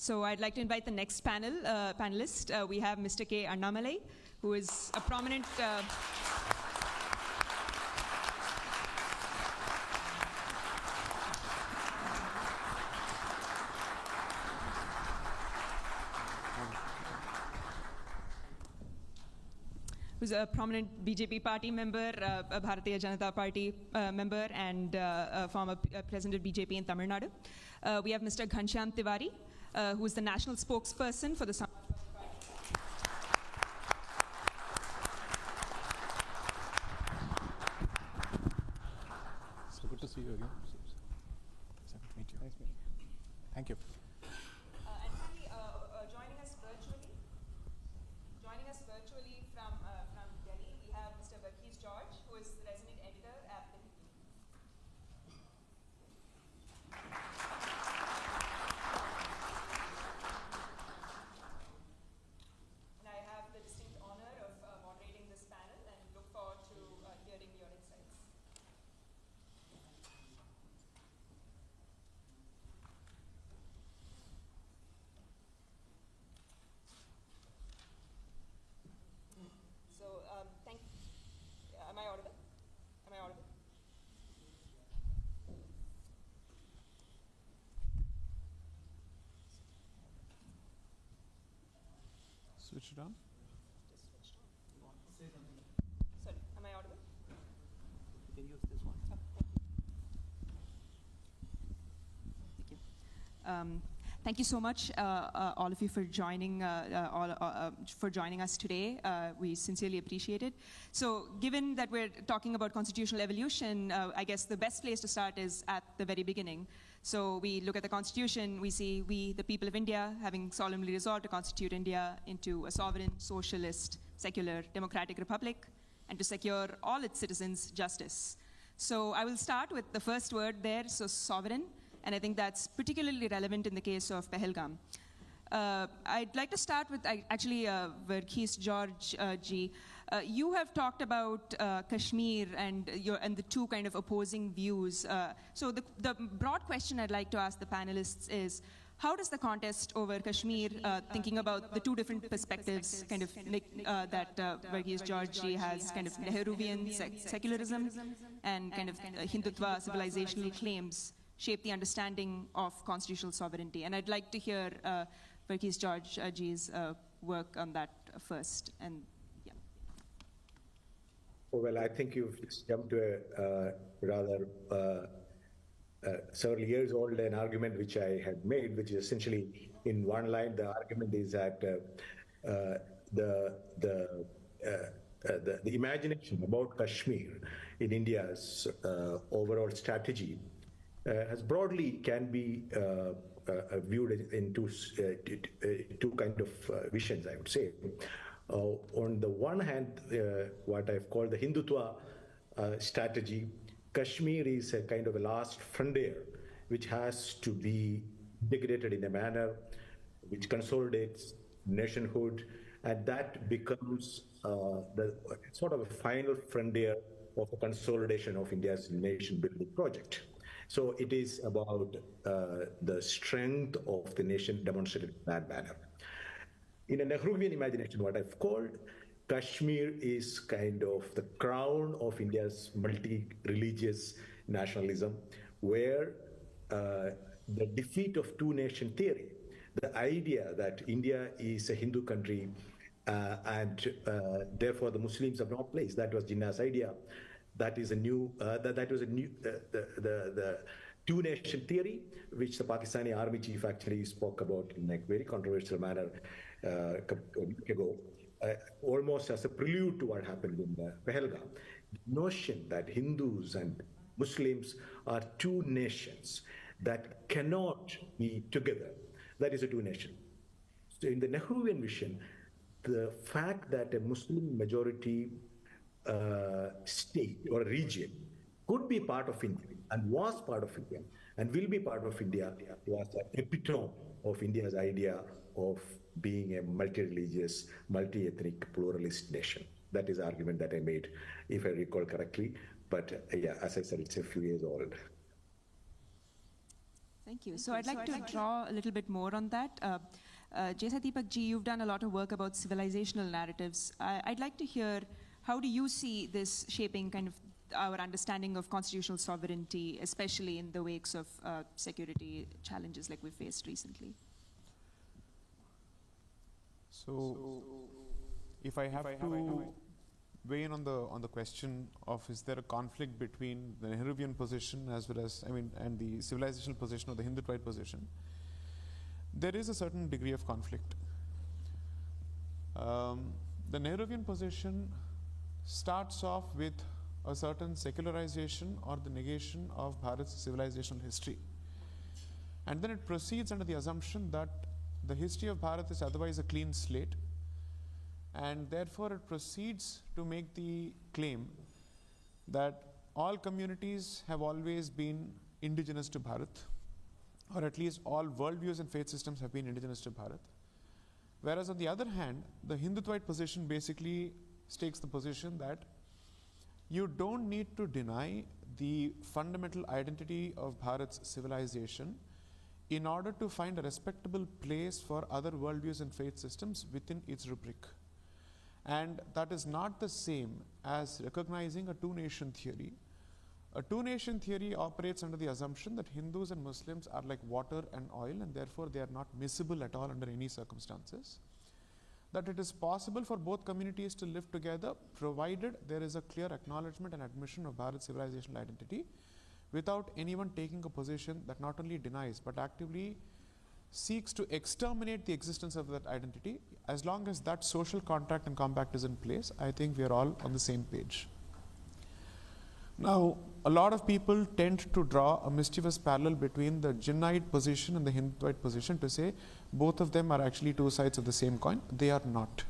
So I'd like to invite the next panelist. We have Mr. K. Annamalai, who is a prominent... who's a prominent BJP party member, a Bharatiya Janata Party member, and a former president of BJP in Tamil Nadu. We have Mr. Ghanshyam Tiwari, who is the national spokesperson for the So good to see you again. Nice to meet you. Nice meeting you. Thank you. And joining us virtually from Delhi, we have Mr. Verghese George, who is the resident editor at the And I have the distinct honor of moderating this panel and look forward to hearing your insights. So, am I audible? Am I audible? Switch it on. Just switched on. Sorry, am I audible? You can use this one. Oh, thank you. Thank you. Thank you so much, all of you, for joining us today. We sincerely appreciate it. So, given that we're talking about constitutional evolution, I guess the best place to start is at the very beginning. So, we look at the Constitution. We see we, the people of India, having solemnly resolved to constitute India into a sovereign, socialist, secular, democratic republic, and to secure all its citizens justice. So, I will start with the first word there, so sovereign. And I think that's particularly relevant in the case of Pahalgam. I'd like to start with actually Verghese George ji. You have talked about Kashmir and the two kind of opposing views. So the broad question I'd like to ask the panelists is, how does the contest over Kashmir, thinking about the two different perspectives, kind of that Verghese George ji has, kind of Nehruvian secularism and kind of Hindutva civilizational claims, shape the understanding of constitutional sovereignty? And I'd like to hear Verghese George ji's work on that first. And yeah. Well, I think you've just jumped to a rather several years old an argument which I had made, which is essentially in one line. The argument is that the imagination about Kashmir in India's overall strategy has broadly can be viewed in two kind of visions, I would say. On the one hand, what I've called the Hindutva strategy, Kashmir is a kind of a last frontier which has to be integrated in a manner which consolidates nationhood, and that becomes the sort of a final frontier of a consolidation of India's nation-building project. So it is about the strength of the nation demonstrated in that manner. In a Nehruvian imagination, what I've called, Kashmir is kind of the crown of India's multi-religious nationalism, where the defeat of two-nation theory, the idea that India is a Hindu country and therefore the Muslims have no place, that was Jinnah's idea. That is a new, the two-nation theory, which the Pakistani army chief actually spoke about in a very controversial manner a week ago, almost as a prelude to what happened in Pahalgam. The notion that Hindus and Muslims are two nations that cannot be together, that is a two-nation. So in the Nehruvian vision, the fact that a Muslim majority state or region could be part of India and was part of India and will be part of India was the epitome of India's idea of being a multi-religious, multi-ethnic, pluralist nation. That is the argument that I made, if I recall correctly. But yeah, as I said, it's a few years old. Thank you. So I'd like to draw a little bit more on that. J. Deepak ji, you've done a lot of work about civilizational narratives. I'd like to hear, how do you see this shaping kind of our understanding of constitutional sovereignty, especially in the wakes of security challenges like we faced recently? So, if I have to weigh in on the question of, is there a conflict between the Nehruvian position as well as, and the civilizational position or the Hindutva position, there is a certain degree of conflict. The Nehruvian position starts off with a certain secularization or the negation of Bharat's civilizational history. And then it proceeds under the assumption that the history of Bharat is otherwise a clean slate, and therefore it proceeds to make the claim that all communities have always been indigenous to Bharat, or at least all worldviews and faith systems have been indigenous to Bharat. Whereas on the other hand, the Hindutva position basically takes the position that you don't need to deny the fundamental identity of Bharat's civilization in order to find a respectable place for other worldviews and faith systems within its rubric. And that is not the same as recognizing a two-nation theory. A two-nation theory operates under the assumption that Hindus and Muslims are like water and oil, and therefore they are not miscible at all under any circumstances. That it is possible for both communities to live together, provided there is a clear acknowledgement and admission of Bharat's civilizational identity, without anyone taking a position that not only denies but actively seeks to exterminate the existence of that identity. As long as that social contract and compact is in place, I think we are all on the same page. Now, a lot of people tend to draw a mischievous parallel between the Jinnite position and the Hindutva position to say both of them are actually two sides of the same coin. They are not.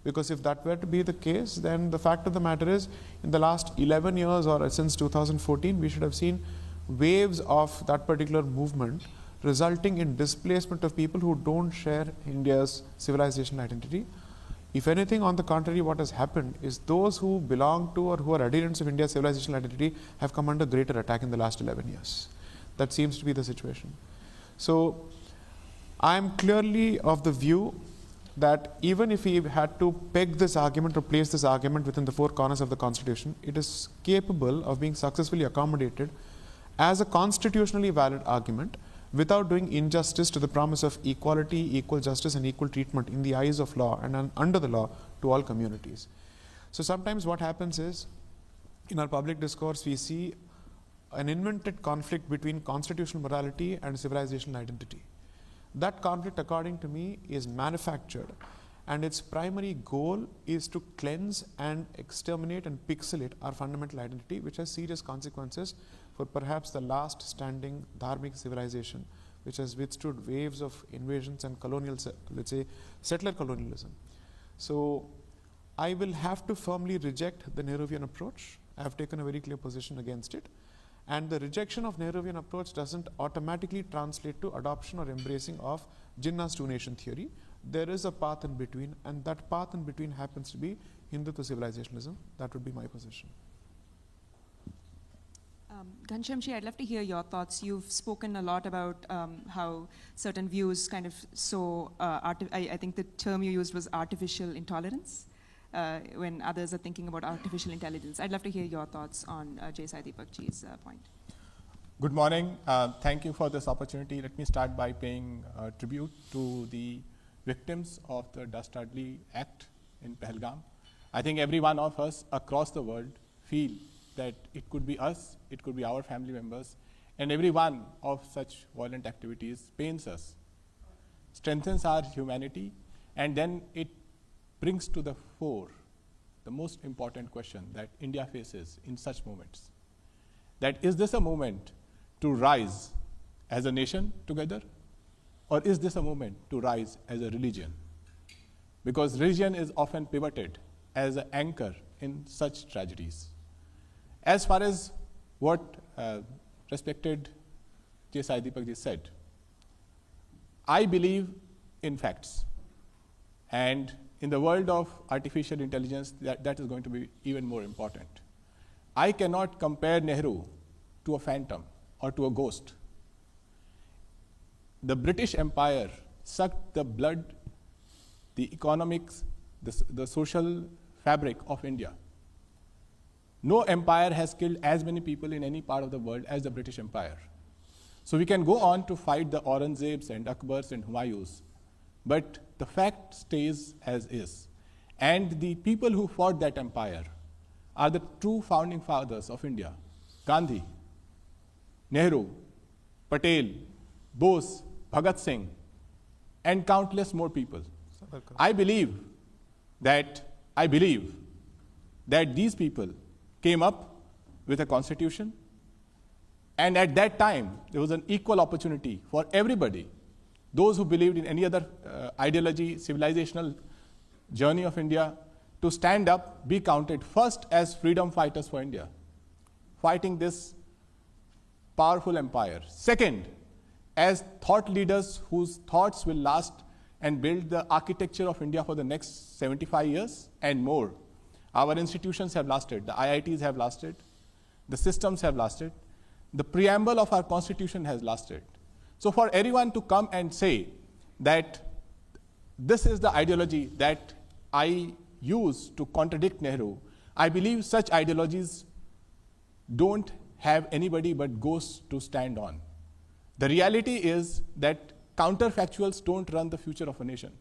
Because if that were to be the case, then the fact of the matter is, in the last 11 years or since 2014, we should have seen waves of that particular movement resulting in displacement of people who don't share India's civilizational identity. If anything, on the contrary, what has happened is those who belong to or who are adherents of India's civilizational identity have come under greater attack in the last 11 years. That seems to be the situation. So, I am clearly of the view that even if we had to peg this argument or place this argument within the four corners of the Constitution, it is capable of being successfully accommodated as a constitutionally valid argument without doing injustice to the promise of equality, equal justice and equal treatment in the eyes of law and under the law to all communities. So sometimes what happens is, in our public discourse, we see an invented conflict between constitutional morality and civilizational identity. That conflict, according to me, is manufactured, and its primary goal is to cleanse and exterminate and pixelate our fundamental identity, which has serious consequences for perhaps the last standing dharmic civilization, which has withstood waves of invasions and colonial, let's say, settler colonialism. So I will have to firmly reject the Nehruvian approach. I have taken a very clear position against it. And the rejection of Nehruvian approach doesn't automatically translate to adoption or embracing of Jinnah's two-nation theory. There is a path in between, and that path in between happens to be Hindutva civilizationalism. That would be my position. Ghanshyamji, I'd love to hear your thoughts. You've spoken a lot about how certain views kind of I think the term you used was artificial intolerance, when others are thinking about artificial intelligence. I'd love to hear your thoughts on J. Deepakji's point. Good morning. Thank you for this opportunity. Let me start by paying tribute to the victims of the Dastardly Act in Pahalgam. I think every one of us across the world feel that it could be us, it could be our family members, and every one of such violent activities pains us, strengthens our humanity, and then it brings to the fore the most important question that India faces in such moments. That is this a moment to rise as a nation together, or is this a moment to rise as a religion? Because religion is often pivoted as an anchor in such tragedies. As far as what respected J. Deepakji said, I believe in facts. And in the world of artificial intelligence, that is going to be even more important. I cannot compare Nehru to a phantom or to a ghost. the British Empire sucked the blood, the economics, the social fabric of India. No empire has killed as many people in any part of the world as the British Empire. So we can go on to fight the Aurangzebs and Akbars and Humayus, but the fact stays as is. And the people who fought that empire are the true founding fathers of India: Gandhi, Nehru, Patel, Bose, Bhagat Singh, and countless more people. I believe that these people came up with a constitution, and at that time there was an equal opportunity for everybody, those who believed in any other ideology, civilizational journey of India, to stand up, be counted first as freedom fighters for India, fighting this powerful empire. Second, as thought leaders whose thoughts will last and build the architecture of India for the next 75 years and more. Our institutions have lasted, the IITs have lasted, the systems have lasted, the preamble of our constitution has lasted. So for everyone to come and say that this is the ideology that I use to contradict Nehru, I believe such ideologies don't have anybody but ghosts to stand on. The reality is that counterfactuals don't run the future of a nation.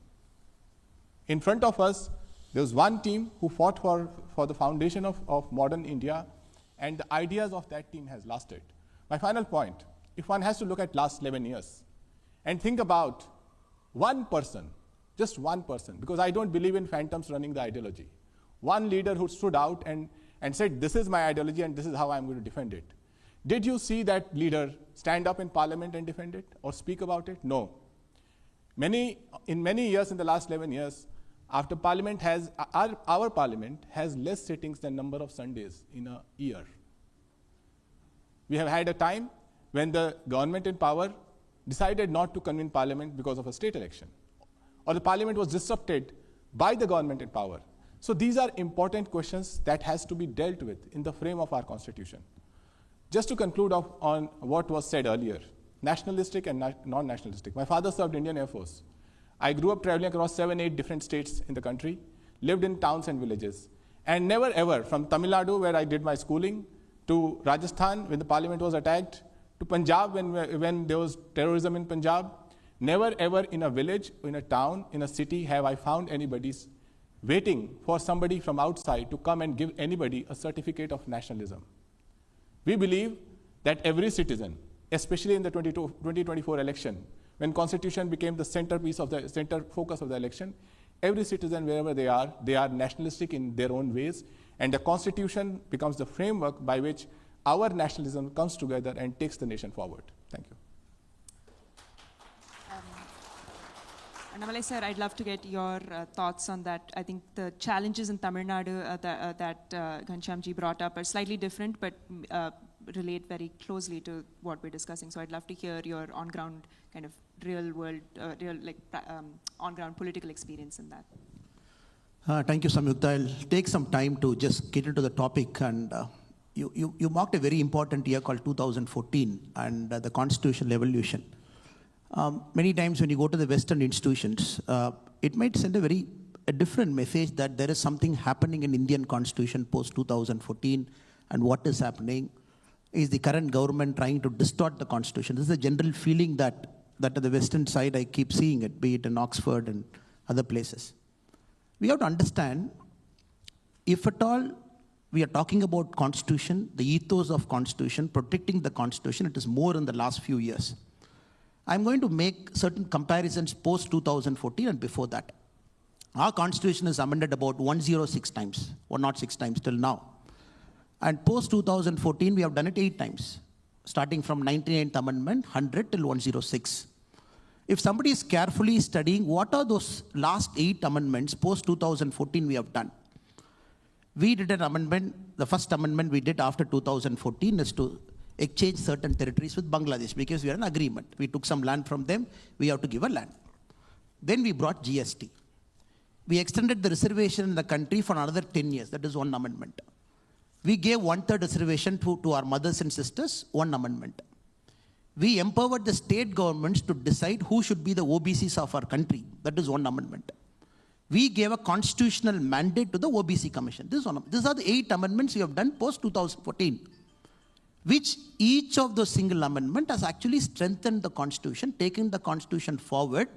In front of us, there was one team who fought for the foundation of modern India, and the ideas of that team has lasted. My final point, if one has to look at last 11 years and think about one person, just one person, because I don't believe in phantoms running the ideology. One leader who stood out and said, this is my ideology and this is how I'm going to defend it. Did you see that leader stand up in parliament and defend it or speak about it? No. In many years, in the last 11 years, after parliament has, our parliament has less sittings than number of Sundays in a year. We have had a time when the government in power decided not to convene parliament because of a state election, or the parliament was disrupted by the government in power. So these are important questions that has to be dealt with in the frame of our constitution. Just to conclude on what was said earlier, nationalistic and non-nationalistic. My father served Indian Air Force. I grew up traveling across 7-8 different states in the country, lived in towns and villages, and never ever, from Tamil Nadu, where I did my schooling, to Rajasthan, when the parliament was attacked, to Punjab, when there was terrorism in Punjab, never ever in a village, in a town, in a city have I found anybody waiting for somebody from outside to come and give anybody a certificate of nationalism. We believe that every citizen, especially in the 2024 election, when constitution became the centerpiece of the center focus of the election, every citizen, wherever they are nationalistic in their own ways, and the constitution becomes the framework by which our nationalism comes together and takes the nation forward. Thank you. Annamalai sir, I'd love to get your thoughts on that. I think the challenges in Tamil Nadu that Ghanshyamji brought up are slightly different, but relate very closely to what we're discussing. So I'd love to hear your on-ground kind of real-world, on-ground political experience in that. Thank you, Samyukta. I'll take some time to just get into the topic. And you marked a very important year called 2014 and the constitutional evolution. Many times when you go to the Western institutions, it might send a different message that there is something happening in Indian constitution post 2014, and what is happening is the current government trying to distort the constitution. This is a general feeling that at the Western side I keep seeing it, be it in Oxford and other places. We have to understand, if at all we are talking about constitution, the ethos of constitution, protecting the constitution, it is more in the last few years. I'm going to make certain comparisons post 2014 and before that. Our constitution is amended about 106 times till now. And post 2014, we have done it 8 times, starting from 99th Amendment, 100 till 106. If somebody is carefully studying what are those last 8 amendments post 2014 we have done. We did an amendment, the first amendment we did after 2014 is to exchange certain territories with Bangladesh because we are in agreement. We took some land from them, we have to give a land. Then we brought GST. We extended the reservation in the country for another 10 years, that is one amendment. We gave 1/3 reservation to our mothers and sisters, one amendment. we empowered the state governments to decide who should be the OBCs of our country. That is one amendment. We gave a constitutional mandate to the OBC Commission. These are the 8 amendments we have done post 2014, which each of those single amendment has actually strengthened the Constitution, taken the Constitution forward,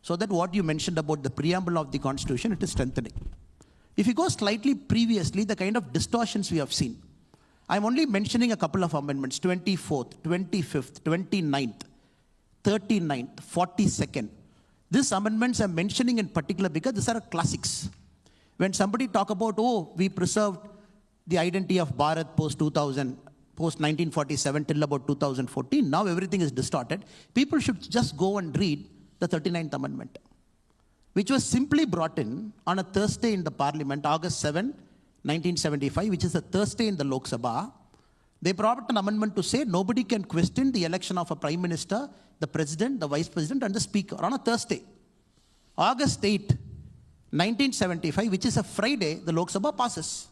so that what you mentioned about the preamble of the Constitution, it is strengthening. If you go slightly previously, the kind of distortions we have seen, I'm only mentioning a couple of amendments, 24th, 25th, 29th, 39th, 42nd. These amendments I'm mentioning in particular because these are classics. When somebody talk about, oh, we preserved the identity of Bharat post-2000, post-1947 till about 2014, now everything is distorted. People should just go and read the 39th Amendment, which was simply brought in on a Thursday in the Parliament, August 7, 1975, which is a Thursday in the Lok Sabha. They brought an amendment to say nobody can question the election of a Prime Minister, the President, the Vice President, and the Speaker on a Thursday. August 8, 1975, which is a Friday, the Lok Sabha passes.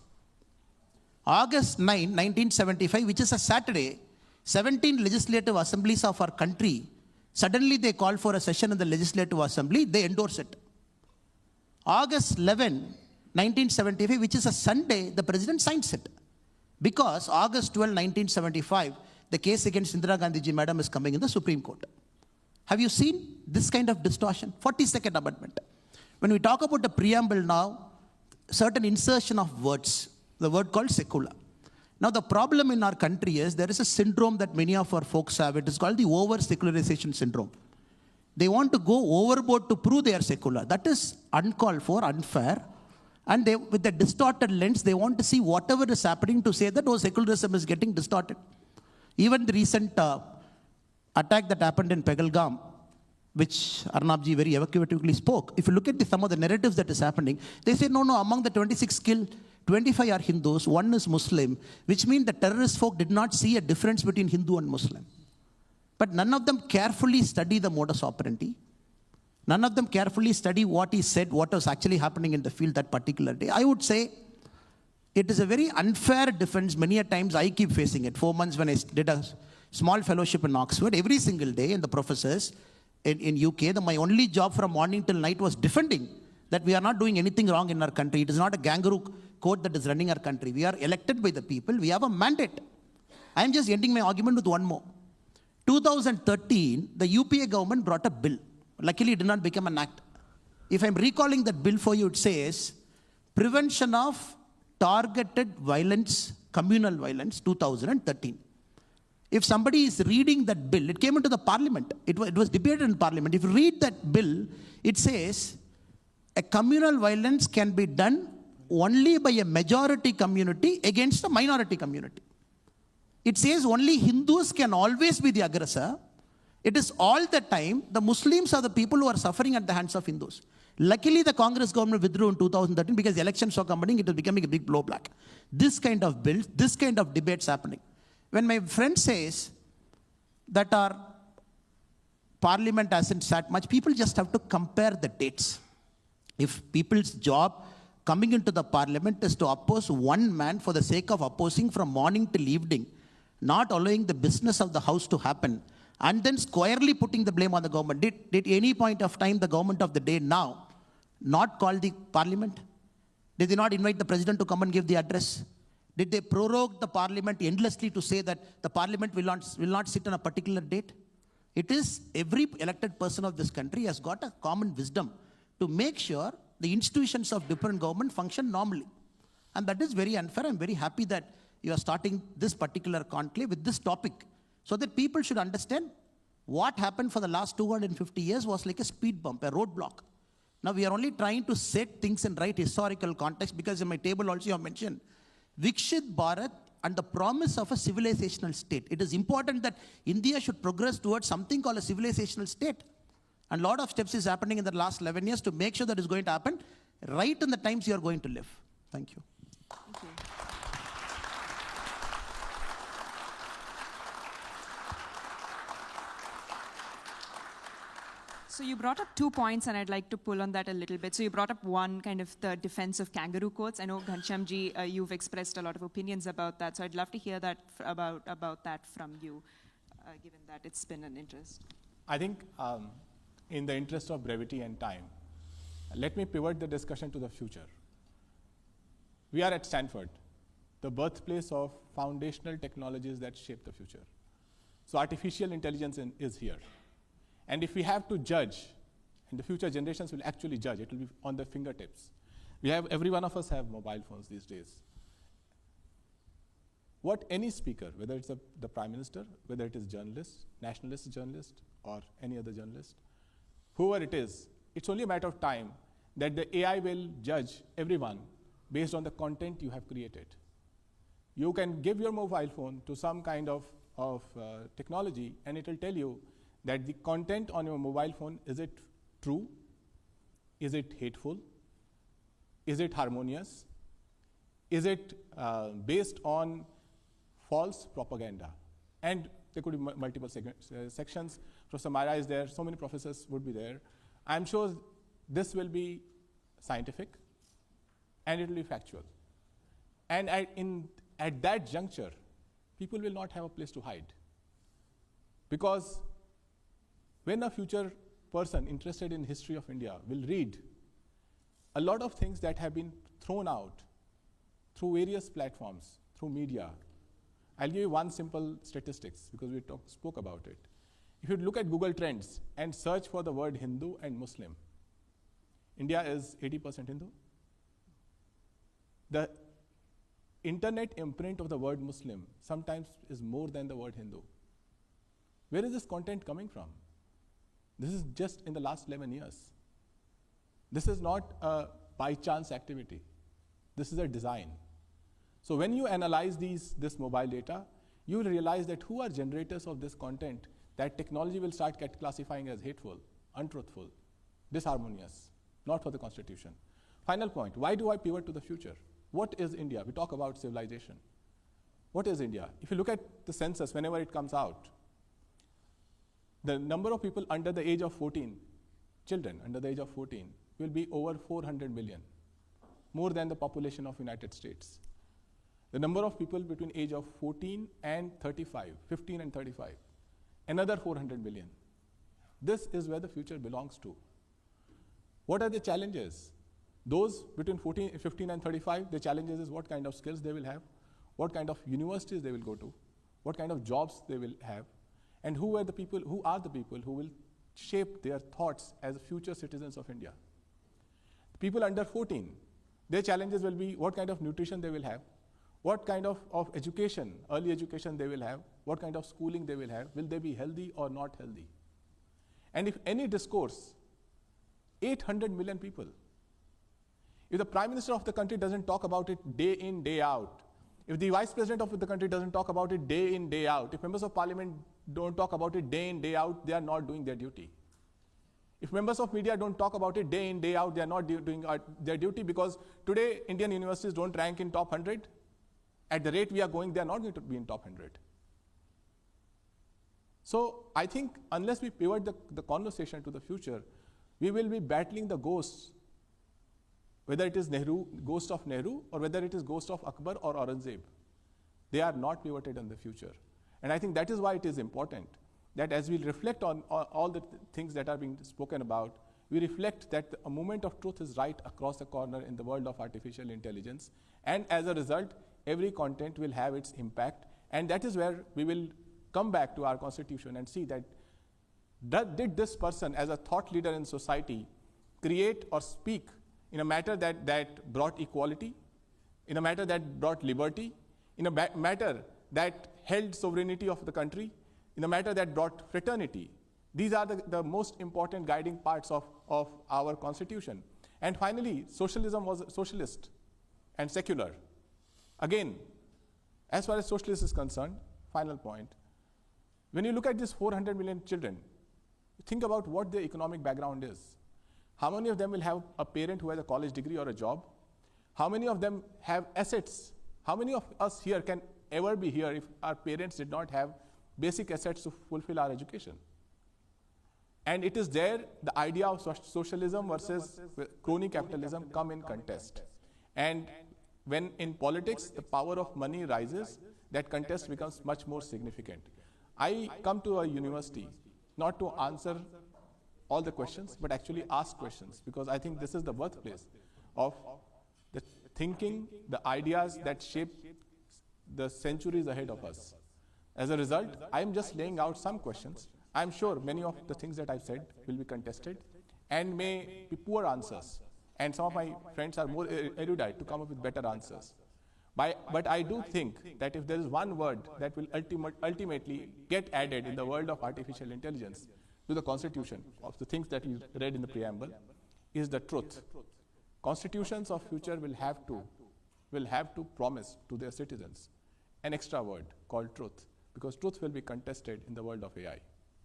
August 9, 1975, which is a Saturday, 17 legislative assemblies of our country, suddenly they call for a session in the Legislative Assembly, they endorse it. August 11, 1975, which is a Sunday, the President signs it. Because August 12, 1975, the case against Indira Gandhi ji madam is coming in the Supreme Court. Have you seen this kind of distortion? 42nd Amendment. When we talk about the preamble now, certain insertion of words, the word called secular. Now the problem in our country is there is a syndrome that many of our folks have. It is called the over-secularization syndrome. They want to go overboard to prove they are secular. That is uncalled for, unfair. And they, with a distorted lens, they want to see whatever is happening to say that, oh, secularism is getting distorted. Even the recent attack that happened in Pahalgam, which Arnabji very evocatively spoke, if you look at some of the narratives that is happening, they say, no, among the 26 killed, 25 are Hindus, 1 is Muslim, which means the terrorist folk did not see a difference between Hindu and Muslim. But none of them carefully study the modus operandi. None of them carefully study what he said, what was actually happening in the field that particular day. I would say it is a very unfair defense. Many a times I keep facing it. 4 months when I did a small fellowship in Oxford, every single day, and the professors in UK, my only job from morning till night was defending that we are not doing anything wrong in our country. It is not a kangaroo court that is running our country. We are elected by the people. We have a mandate. I am just ending my argument with one more. 2013, the UPA government brought a bill. Luckily, it did not become an act. If I'm recalling that bill for you, it says Prevention of Targeted Violence, Communal Violence, 2013. If somebody is reading that bill, it came into the parliament. It was debated in parliament. If you read that bill, it says a communal violence can be done only by a majority community against a minority community. It says only Hindus can always be the aggressor. It is all the time the Muslims are the people who are suffering at the hands of Hindus. Luckily, the Congress government withdrew in 2013 because the elections were coming, it was becoming a big blowback. This kind of bills, this kind of debates happening. When my friend says that our parliament hasn't sat much, people just have to compare the dates. If people's job coming into the parliament is to oppose one man for the sake of opposing from morning till evening, not allowing the business of the house to happen, and then squarely putting the blame on the government. Did any point of time the government of the day now not call the parliament? Did they not invite the president to come and give the address? Did they prorogue the parliament endlessly to say that the parliament will not sit on a particular date? It is every elected person of this country has got a common wisdom to make sure the institutions of different government function normally. And that is very unfair. I'm very happy that you are starting this particular conclave with this topic so that people should understand what happened for the last 250 years was like a speed bump, a roadblock. Now we are only trying to set things in right historical context because in my table also you have mentioned Vikshit Bharat and the promise of a civilizational state. It is important that India should progress towards something called a civilizational state. And a lot of steps is happening in the last 11 years to make sure that is going to happen right in the times you are going to live. Thank you. Thank you. So you brought up 2 points, and I'd like to pull on that a little bit. So you brought up one, kind of the defense of kangaroo courts. I know, Ghanshyamji, you've expressed a lot of opinions about that, so I'd love to hear that about that from you. given that it's been an interest. I think in the interest of brevity and time, let me pivot the discussion to the future. We are at Stanford, the birthplace of foundational technologies that shape the future. So artificial intelligence is here. And if we have to judge, and the future generations will actually judge, it will be on their fingertips. Every one of us have mobile phones these days. What any speaker, whether it's the prime minister, whether it is journalist, nationalist journalist, or any other journalist, whoever it is, it's only a matter of time that the AI will judge everyone based on the content you have created. You can give your mobile phone to some kind of technology, and it will tell you that the content on your mobile phone, is it true? Is it hateful? Is it harmonious? Is it based on false propaganda? And there could be multiple sections. Professor Myra is there, so many professors would be there. I'm sure this will be scientific and it will be factual. And at that juncture, people will not have a place to hide. Because when a future person interested in history of India will read a lot of things that have been thrown out through various platforms, through media. I'll give you one simple statistics because we spoke about it. If you look at Google Trends and search for the word Hindu and Muslim, India is 80% Hindu. The internet imprint of the word Muslim sometimes is more than the word Hindu. Where is this content coming from? This is just in the last 11 years. This is not a by chance activity. This is a design. So when you analyze this mobile data, you will realize that who are generators of this content that technology will start classifying as hateful, untruthful, disharmonious, not for the Constitution. Final point, why do I pivot to the future? What is India? We talk about civilization. What is India? If you look at the census, whenever it comes out, the number of people under the age of 14, children under the age of 14, will be over 400 million, more than the population of United States. The number of people between age of 14 and 35, 15 and 35, another 400 million. This is where the future belongs to. What are the challenges? Those between 15 and 35, the challenges is what kind of skills they will have, what kind of universities they will go to, what kind of jobs they will have, and who are the people who will shape their thoughts as future citizens of India. People under 14, their challenges will be what kind of nutrition they will have, what kind of education, early education they will have, what kind of schooling they will have, will they be healthy or not healthy? And if any discourse, 800 million people, if the Prime Minister of the country doesn't talk about it day in, day out, if the Vice President of the country doesn't talk about it day in, day out, if members of Parliament don't talk about it day in, day out, they are not doing their duty. If members of media don't talk about it day in, day out, they are not doing their duty, because today Indian universities don't rank in top 100. At the rate we are going, they are not going to be in top 100. So I think unless we pivot the conversation to the future, we will be battling the ghosts, whether it is ghost of Nehru, or whether it is ghost of Akbar or Aurangzeb. They are not pivoted in the future. And I think that is why it is important that as we reflect on all the things that are being spoken about, we reflect that a moment of truth is right across the corner in the world of artificial intelligence. And as a result, every content will have its impact. And that is where we will come back to our Constitution and see that did this person as a thought leader in society create or speak in a matter that brought equality, in a matter that brought liberty, in a matter that held sovereignty of the country, in a matter that brought fraternity. These are the most important guiding parts of our Constitution. And finally, socialism was socialist and secular. Again, as far as socialist is concerned, final point, when you look at these 400 million children, think about what their economic background is. How many of them will have a parent who has a college degree or a job? How many of them have assets? How many of us here can ever be here if our parents did not have basic assets to fulfill our education? And it is there the idea of socialism versus crony capitalism come in contest. And when in politics the power of money rises, that contest becomes much more significant. I come to a university not to answer all the questions, but actually ask questions, because I think this is the birthplace of the thinking, the ideas that shape the centuries ahead of us. As a result, I am just laying out some questions. I am sure many of the things that I've said will be contested and may be poor answers. And some of my friends are more erudite to come up with better answers. But I do think that if there is one word that will ultimately get added in the world of artificial intelligence to the constitution of the things that you read in the preamble, is the truth. Constitutions of future will have to promise to their citizens an extra word called truth, because truth will be contested in the world of AI.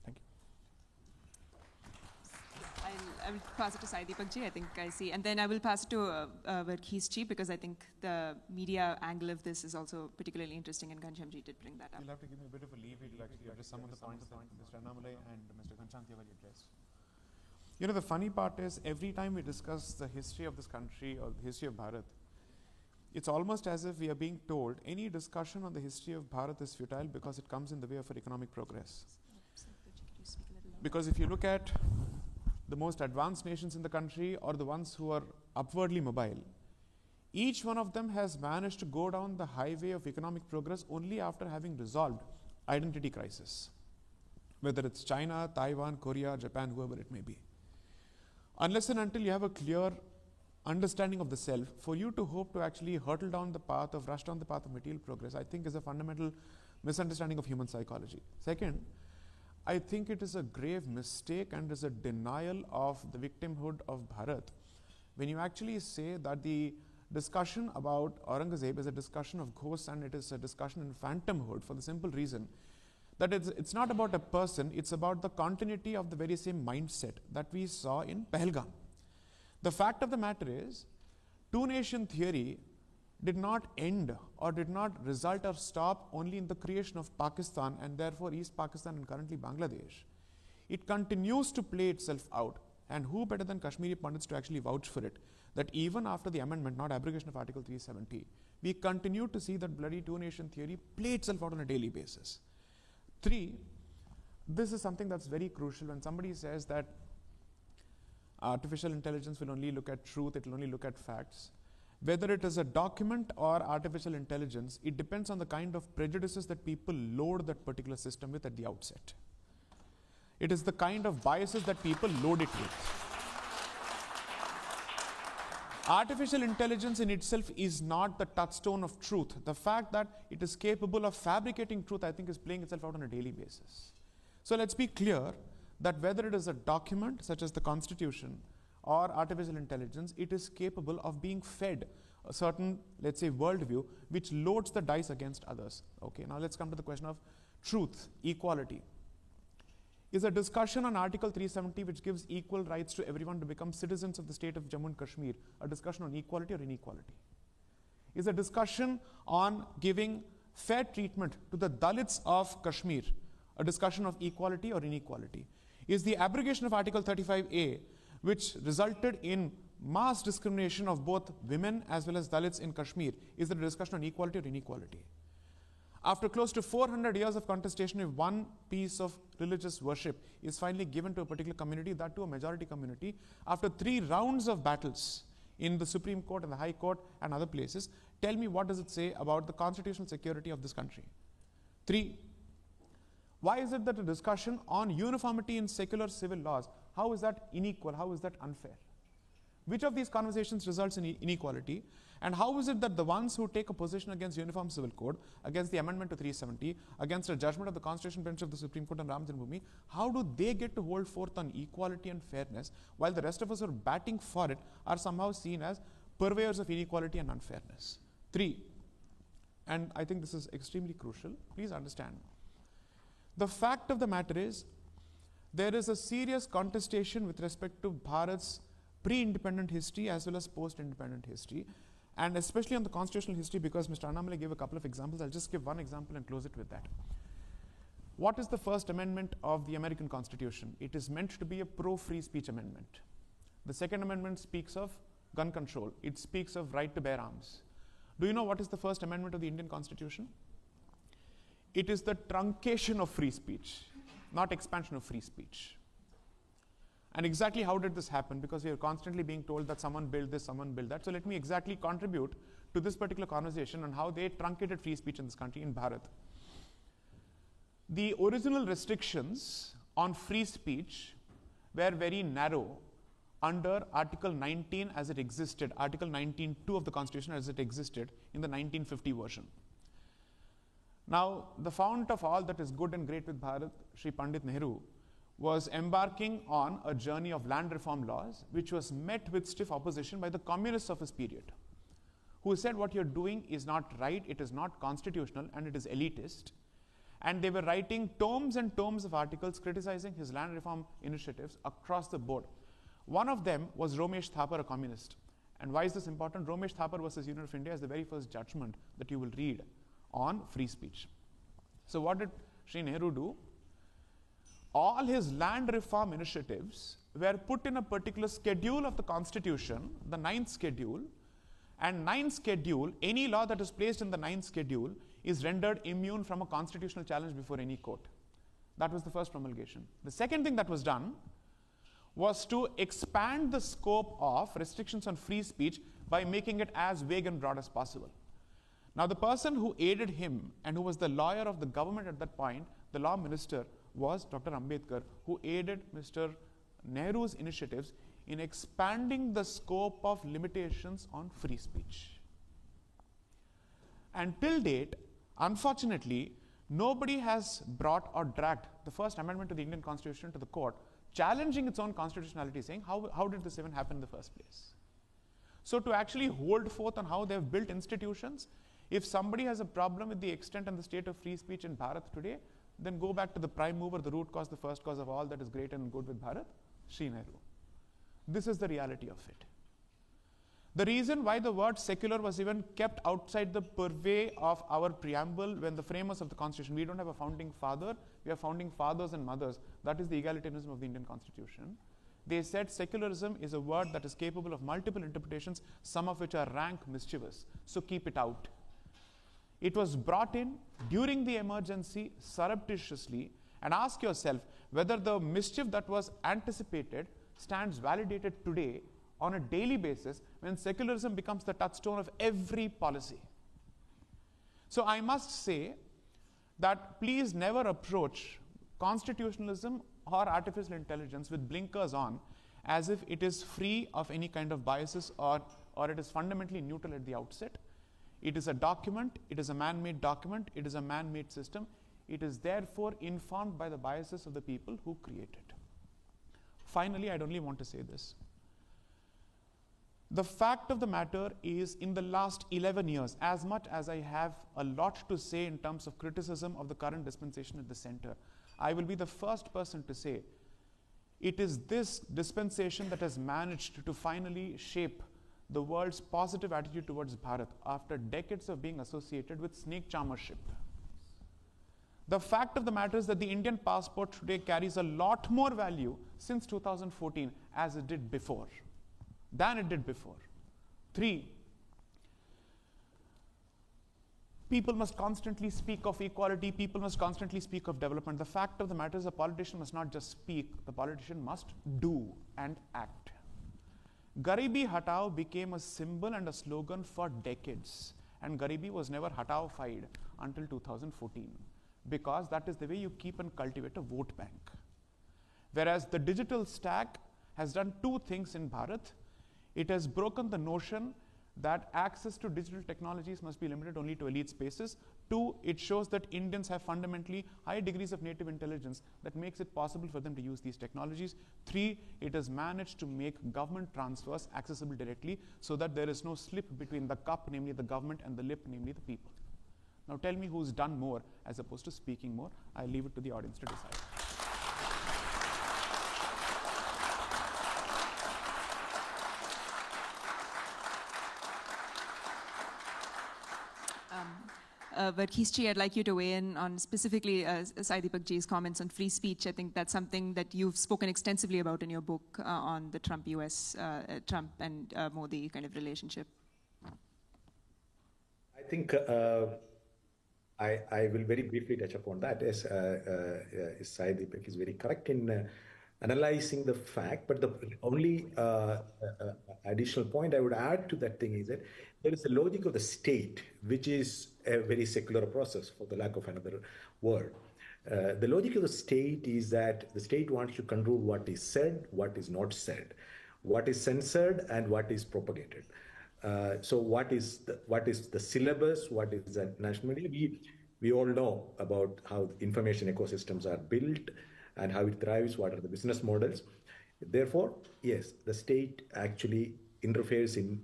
Thank you. I will pass it to Sai Deepak ji, I think I see. And then I will pass it to Verghese ji, because I think the media angle of this is also particularly interesting, and Ghanshyam ji did bring that up. You'll have to give me a bit of a leeway to actually address some of the points that Mr. Annamalai and Mr. Ghanshyam already addressed. You know, the funny part is, every time we discuss the history of this country or the history of Bharat, it's almost as if we are being told any discussion on the history of Bharat is futile because it comes in the way of our economic progress. Because if you look at the most advanced nations in the country, or the ones who are upwardly mobile, each one of them has managed to go down the highway of economic progress only after having resolved identity crisis. Whether it's China, Taiwan, Korea, Japan, whoever it may be. Unless and until you have a clear understanding of the self, for you to hope to actually hurtle down the path of, rush down the path of material progress, I think is a fundamental misunderstanding of human psychology. Second, I think it is a grave mistake and is a denial of the victimhood of Bharat when you actually say that the discussion about Aurangzeb is a discussion of ghosts and it is a discussion in phantomhood, for the simple reason that it's not about a person, it's about the continuity of the very same mindset that we saw in Pahalgam. The fact of the matter is, two-nation theory did not end or did not result or stop only in the creation of Pakistan and therefore East Pakistan and currently Bangladesh. It continues to play itself out, and who better than Kashmiri Pandits to actually vouch for it, that even after the amendment, not abrogation of Article 370, we continue to see that bloody two-nation theory play itself out on a daily basis. 3, this is something that's very crucial when somebody says that artificial intelligence will only look at truth, it will only look at facts. Whether it is a document or artificial intelligence, it depends on the kind of prejudices that people load that particular system with at the outset. It is the kind of biases that people load it with. Artificial intelligence in itself is not the touchstone of truth. The fact that it is capable of fabricating truth, I think, is playing itself out on a daily basis. So let's be clear that whether it is a document such as the Constitution or artificial intelligence, it is capable of being fed a certain, let's say, worldview which loads the dice against others. Okay, now let's come to the question of truth, equality. Is a discussion on Article 370, which gives equal rights to everyone to become citizens of the state of Jammu and Kashmir, a discussion on equality or inequality? Is a discussion on giving fair treatment to the Dalits of Kashmir a discussion of equality or inequality? Is the abrogation of Article 35A, which resulted in mass discrimination of both women as well as Dalits in Kashmir, is it a discussion on equality or inequality? After close to 400 years of contestation, if one piece of religious worship is finally given to a particular community, that to a majority community, after 3 rounds of battles in the Supreme Court and the High Court and other places, tell me, what does it say about the constitutional security of this country? 3, why is it that a discussion on uniformity in secular civil laws, how is that unequal, how is that unfair? Which of these conversations results in inequality? And how is it that the ones who take a position against Uniform Civil Code, against the amendment to 370, against a judgment of the Constitution Bench of the Supreme Court on Ram Janmabhoomi, how do they get to hold forth on equality and fairness, while the rest of us who are batting for it are somehow seen as purveyors of inequality and unfairness? 3, and I think this is extremely crucial, please understand. The fact of the matter is, there is a serious contestation with respect to Bharat's pre-independent history as well as post-independent history, and especially on the constitutional history, because Mr. Annamalai gave a couple of examples. I'll just give one example and close it with that. What is the first amendment of the American Constitution? It is meant to be a pro-free speech amendment. The second amendment speaks of gun control. It speaks of right to bear arms. Do you know what is the first amendment of the Indian Constitution? it is the truncation of free speech, not expansion of free speech. And exactly how did this happen? Because we are constantly being told that someone built this, someone built that. So let me exactly contribute to this particular conversation on how they truncated free speech in this country, in Bharat. The original restrictions on free speech were very narrow under Article 19 as it existed, Article 19(2) of the Constitution as it existed in the 1950 version. Now, the fount of all that is good and great with Bharat, Sri Pandit Nehru, was embarking on a journey of land reform laws, which was met with stiff opposition by the communists of his period, who said what you're doing is not right, it is not constitutional, and it is elitist. And they were writing tomes and tomes of articles criticizing his land reform initiatives across the board. One of them was Romesh Thapar, a communist. And why is this important? Romesh Thapar versus Union of India is the very first judgment that you will read on free speech. So what did Sri Nehru do? All his land reform initiatives were put in a particular schedule of the Constitution, the 9th schedule, and 9th schedule, any law that is placed in the 9th schedule is rendered immune from a constitutional challenge before any court. That was the first promulgation. The second thing that was done was to expand the scope of restrictions on free speech by making it as vague and broad as possible. Now, the person who aided him and who was the lawyer of the government at that point, the law minister, was Dr. Ambedkar, who aided Mr. Nehru's initiatives in expanding the scope of limitations on free speech. And till date, unfortunately, nobody has brought or dragged the First Amendment to the Indian Constitution to the court, challenging its own constitutionality, saying, how did this even happen in the first place? So to actually hold forth on how they've built institutions, if somebody has a problem with the extent and the state of free speech in Bharat today, then go back to the prime mover, the root cause, the first cause of all that is great and good with Bharat, Sri Nehru. This is the reality of it. The reason why the word secular was even kept outside the purvey of our preamble when the framers of the Constitution, we don't have a founding father, we have founding fathers and mothers. That is the egalitarianism of the Indian Constitution. They said secularism is a word that is capable of multiple interpretations, some of which are rank mischievous. So keep it out. It was brought in during the emergency surreptitiously, and ask yourself whether the mischief that was anticipated stands validated today on a daily basis when secularism becomes the touchstone of every policy. So I must say that please never approach constitutionalism or artificial intelligence with blinkers on as if it is free of any kind of biases or it is fundamentally neutral at the outset. It is a document, it is a man-made document, it is a man-made system. It is therefore informed by the biases of the people who create it. Finally, I'd only want to say this. The fact of the matter is, in the last 11 years, as much as I have a lot to say in terms of criticism of the current dispensation at the center, I will be the first person to say it is this dispensation that has managed to finally shape the world's positive attitude towards Bharat after decades of being associated with snake charmership. The fact of the matter is that the Indian passport today carries a lot more value since 2014 as it did before, than it did before. 3, people must constantly speak of equality, people must constantly speak of development. The fact of the matter is a politician must not just speak, the politician must do and act. Garibi Hatao became a symbol and a slogan for decades, and Garibi was never Hatao-fied until 2014, because that is the way you keep and cultivate a vote bank. Whereas the digital stack has done 2 things in Bharat. It has broken the notion that access to digital technologies must be limited only to elite spaces. 2, it shows that Indians have fundamentally high degrees of native intelligence that makes it possible for them to use these technologies. 3, it has managed to make government transfers accessible directly so that there is no slip between the cup, namely the government, and the lip, namely the people. Now tell me who's done more as opposed to speaking more. I leave it to the audience to decide. Verghese, I'd like you to weigh in on specifically Sai Deepak Ji's comments on free speech. I think that's something that you've spoken extensively about in your book on the Trump and Modi kind of relationship. I think I will very briefly touch upon that. As Sai Deepak is very correct in analyzing the fact, but the only additional point I would add to that thing is that there is a logic of the state, which is a very secular process, for the lack of another word. The logic of the state is that the state wants to control what is said, what is not said, what is censored, and what is propagated. So what is the syllabus? What is the national media? We all know about how information ecosystems are built and how it thrives. What are the business models? Therefore, yes, the state actually interferes in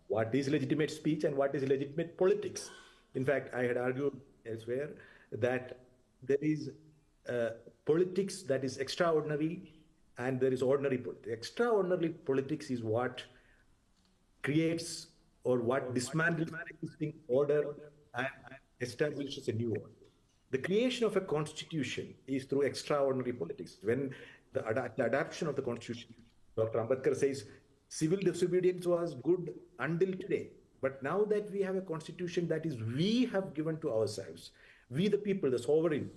what is legitimate speech and what is legitimate politics. In fact, I had argued elsewhere that there is politics that is extraordinary and there is ordinary politics. Extraordinary politics is what creates or what dismantles existing order and establishes a new order. The creation of a constitution is through extraordinary politics. When the adoption of the constitution, Dr. Ambedkar says civil disobedience was good until today. But now that we have a constitution that is we have given to ourselves, we the people, the sovereign,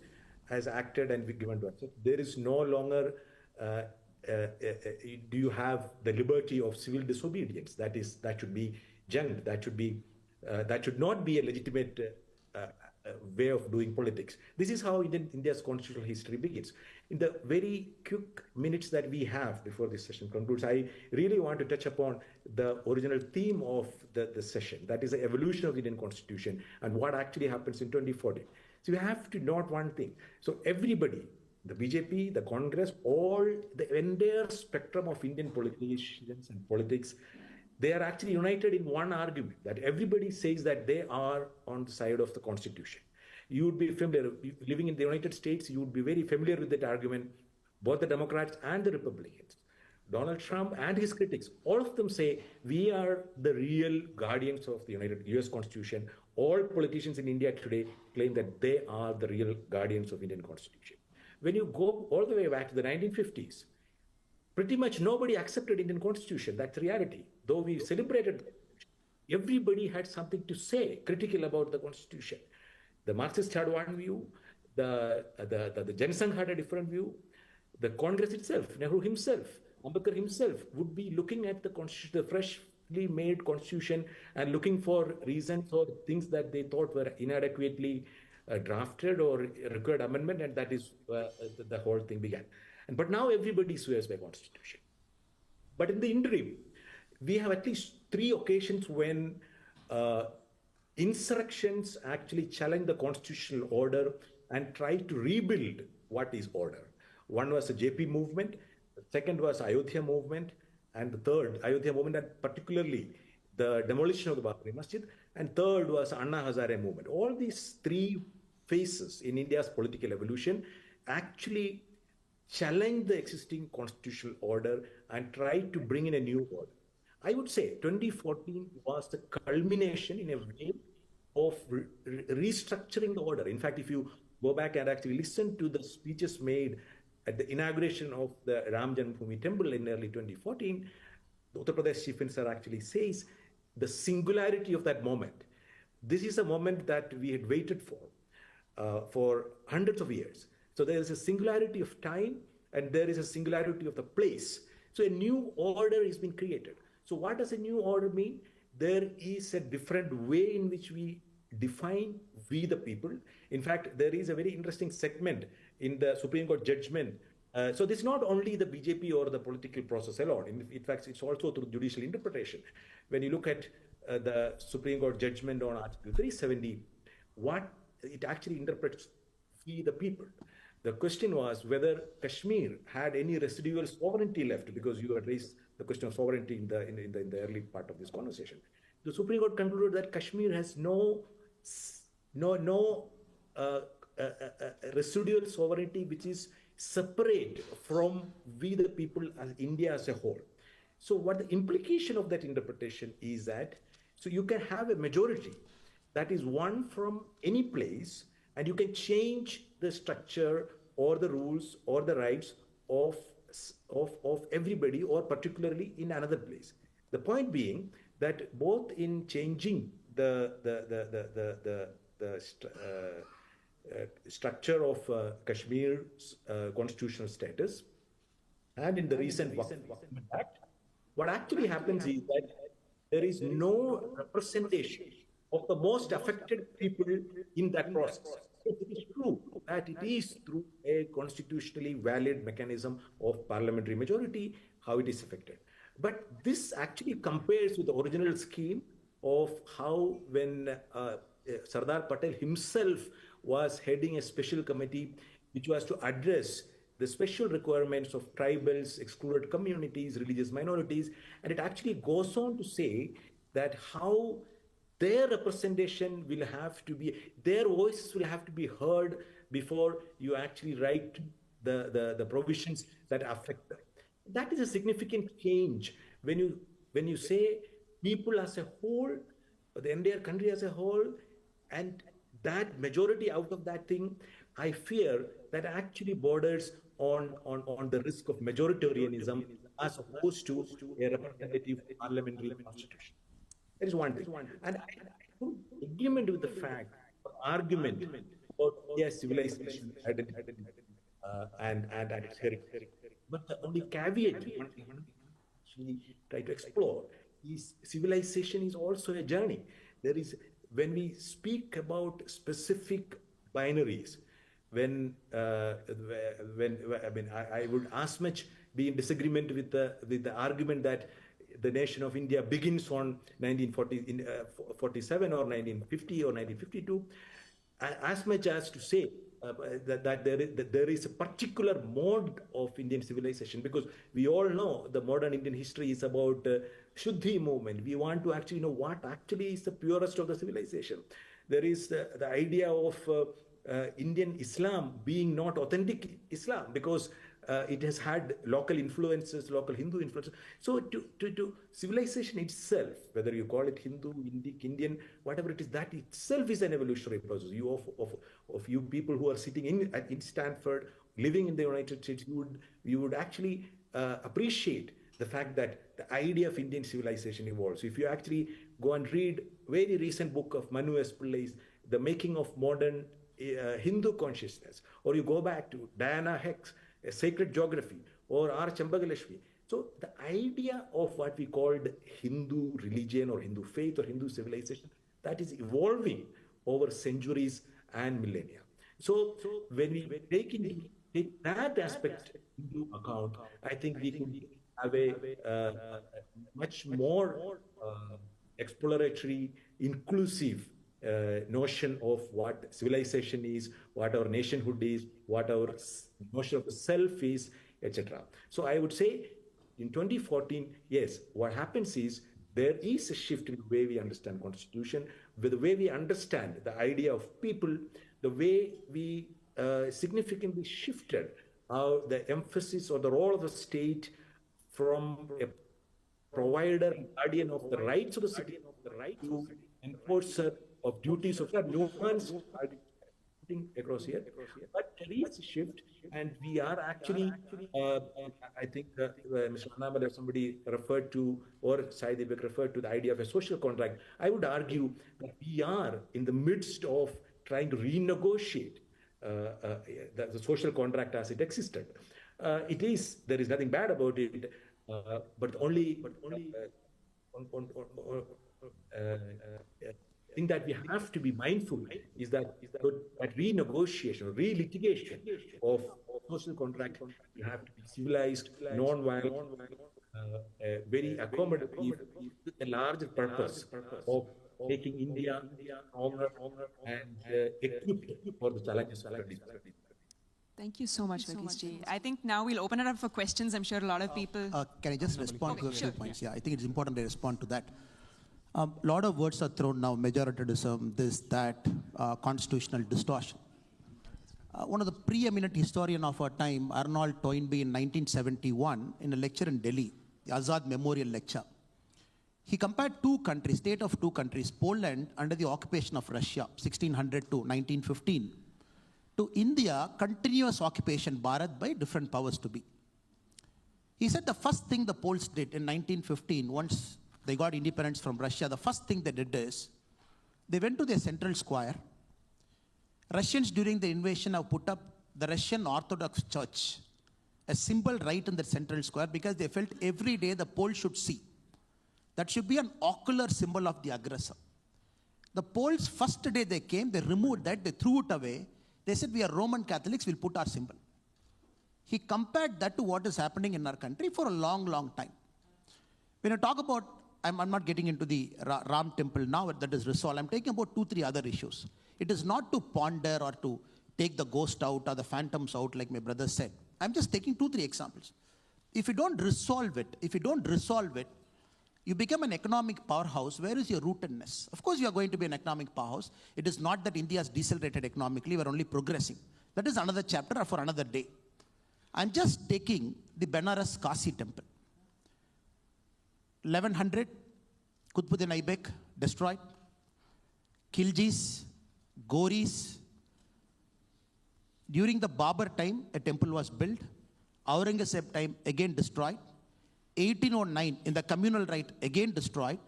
has acted and we given to ourselves, there is no longer do you have the liberty of civil disobedience? That should be junked. That should not be a legitimate way of doing politics. This is how India's constitutional history begins. In the very quick minutes that we have before this session concludes, I really want to touch upon the original theme of the session. That is the evolution of the Indian Constitution and what actually happens in 2014. So you have to note one thing. So everybody, the BJP, the Congress, all the entire spectrum of Indian politicians and politics, they are actually united in one argument, that everybody says that they are on the side of the Constitution. You would be familiar, living in the United States, you would be very familiar with that argument, both the Democrats and the Republicans. Donald Trump and his critics, all of them say, we are the real guardians of the US Constitution. All politicians in India today claim that they are the real guardians of Indian Constitution. When you go all the way back to the 1950s, pretty much nobody accepted Indian Constitution. That's reality. Though we celebrated, everybody had something to say critical about the Constitution. The Marxists had one view, the Jan Sangh had a different view, the Congress itself, Nehru himself, Ambedkar himself would be looking at the Constitution, the freshly made Constitution, and looking for reasons or things that they thought were inadequately drafted or required amendment, and that is the whole thing began. But now everybody swears by Constitution. But in the interim, we have at least 3 occasions when insurrections actually challenge the constitutional order and try to rebuild what is order. One was the JP movement, the second was Ayodhya movement, and the third, Ayodhya movement, and particularly the demolition of the Babri Masjid, and third was Anna Hazare movement. All these 3 phases in India's political evolution actually challenge the existing constitutional order and try to bring in a new order. I would say 2014 was the culmination in a way of restructuring the order. In fact, if you go back and actually listen to the speeches made at the inauguration of the Ram Janmabhoomi temple in early 2014, the Uttar Pradesh Chief Minister actually says the singularity of that moment. This is a moment that we had waited for hundreds of years. So there is a singularity of time and there is a singularity of the place. So a new order has been created. So what does a new order mean? There is a different way in which we define we the people. In fact, there is a very interesting segment in the Supreme Court judgment. So this is not only the BJP or the political process alone. In fact, it's also through judicial interpretation. When you look at the Supreme Court judgment on Article 370, what it actually interprets we the people. The question was whether Kashmir had any residual sovereignty left, because you had raised the question of sovereignty in the early part of this conversation. The Supreme Court concluded that Kashmir has no residual sovereignty which is separate from we the people as India as a whole. So what the implication of that interpretation is that, so you can have a majority that is won from any place, and you can change the structure or the rules or the rights of everybody, or particularly in another place. The point being that both in changing the structure of Kashmir's constitutional status, and in the recent Waqf Act, what actually happens is that there is no representation of the most affected people in that process. It is true that it is through a constitutionally valid mechanism of parliamentary majority how it is affected. But this actually compares with the original scheme of how when Sardar Patel himself was heading a special committee which was to address the special requirements of tribals, excluded communities, religious minorities, and it actually goes on to say that how their representation will have to be, their voices will have to be heard before you actually write the provisions that affect them. That is a significant change when you say people as a whole, the entire country as a whole, and that majority out of that thing, I fear that actually borders on the risk of majoritarianism as opposed to a representative parliamentary constitution. That is one thing. And I don't agreement with the fact, or argument about civilization identity and its heritage. But the only caveat we try to explore is civilization is also a journey. There is, when we speak about specific binaries, I would as much be in disagreement with the argument that the nation of India begins on 1947 or 1950 or 1952, as much as to say that there is a particular mode of Indian civilization, because we all know the modern Indian history is about Shuddhi movement. We want to actually know what actually is the purest of the civilization. There is the idea of Indian Islam being not authentic Islam because it has had local influences, local Hindu influences. So to civilization itself, whether you call it Hindu, Indic, Indian, whatever it is, that itself is an evolutionary process. Of you people who are sitting in Stanford, living in the United States, you would actually appreciate the fact that the idea of Indian civilization evolves. If you actually go and read very recent book of Manu S. Pillai's The Making of Modern Hindu Consciousness, or you go back to Diana Heck's A Sacred Geography, or R. Chambagalashmi. So the idea of what we called Hindu religion or Hindu faith or Hindu civilization, that is evolving over centuries and millennia. So when we take that aspect into account, I think we can have a much more exploratory, inclusive notion of what civilization is, what our nationhood is, what our notion of the self is, etc. So I would say in 2014, yes, what happens is there is a shift in the way we understand constitution, with the way we understand the idea of people, the way we significantly shifted the emphasis or the role of the state from a provider and guardian of the rights of the city to enforcer of duties of nuance across here. But there is a shift, and we are actually, I think Mr. Annamalai, somebody referred to, or Saidibek referred to the idea of a social contract. I would argue that we are in the midst of trying to renegotiate the social contract as it existed. There is nothing bad about it, but only thing that we have to be mindful is that renegotiation, relitigation of social contract, you have to be civilized, non-violent, very accommodative, with a larger purpose of making India stronger and equipped for the challenges of the day. Thank you so much, Verghese. I think now we'll open it up for questions. I'm sure a lot of people... Can I just respond to a few sure, points? Yeah, I think it's important to respond to that. A lot of words are thrown now, majoritarianism, this, that, constitutional distortion. One of the preeminent historian of our time, Arnold Toynbee, in 1971, in a lecture in Delhi, the Azad Memorial Lecture, he compared two countries, state of two countries, Poland under the occupation of Russia, 1600 to 1915, to India, continuous occupation, Bharat, by different powers to be. He said the first thing the Poles did in 1915, once they got independence from Russia, the first thing they did is, they went to their central square Russians during the invasion have put up the Russian Orthodox Church, a symbol right in the central square, because they felt every day the Poles should see. That should be an ocular symbol of the aggressor. The Poles, first day they came, they removed that, they threw it away. They said, we are Roman Catholics, we'll put our symbol. He compared that to what is happening in our country for a long, long time. When I talk about, I'm not getting into the Ram temple now, that is resolved. I'm taking about 2-3 other issues. It is not to ponder or to take the ghost out or the phantoms out, like my brother said. I'm just taking 2-3 examples. If you don't resolve it, you become an economic powerhouse. Where is your rootedness? Of course, you are going to be an economic powerhouse. It is not that India has decelerated economically. We are only progressing. That is another chapter for another day. I'm just taking the Benares Kasi temple. 1100, Qutbuddin Aibak destroyed. Khiljis, Goris. During the Babur time, a temple was built. Aurangzeb time, again destroyed. 1809, in the communal right, again destroyed.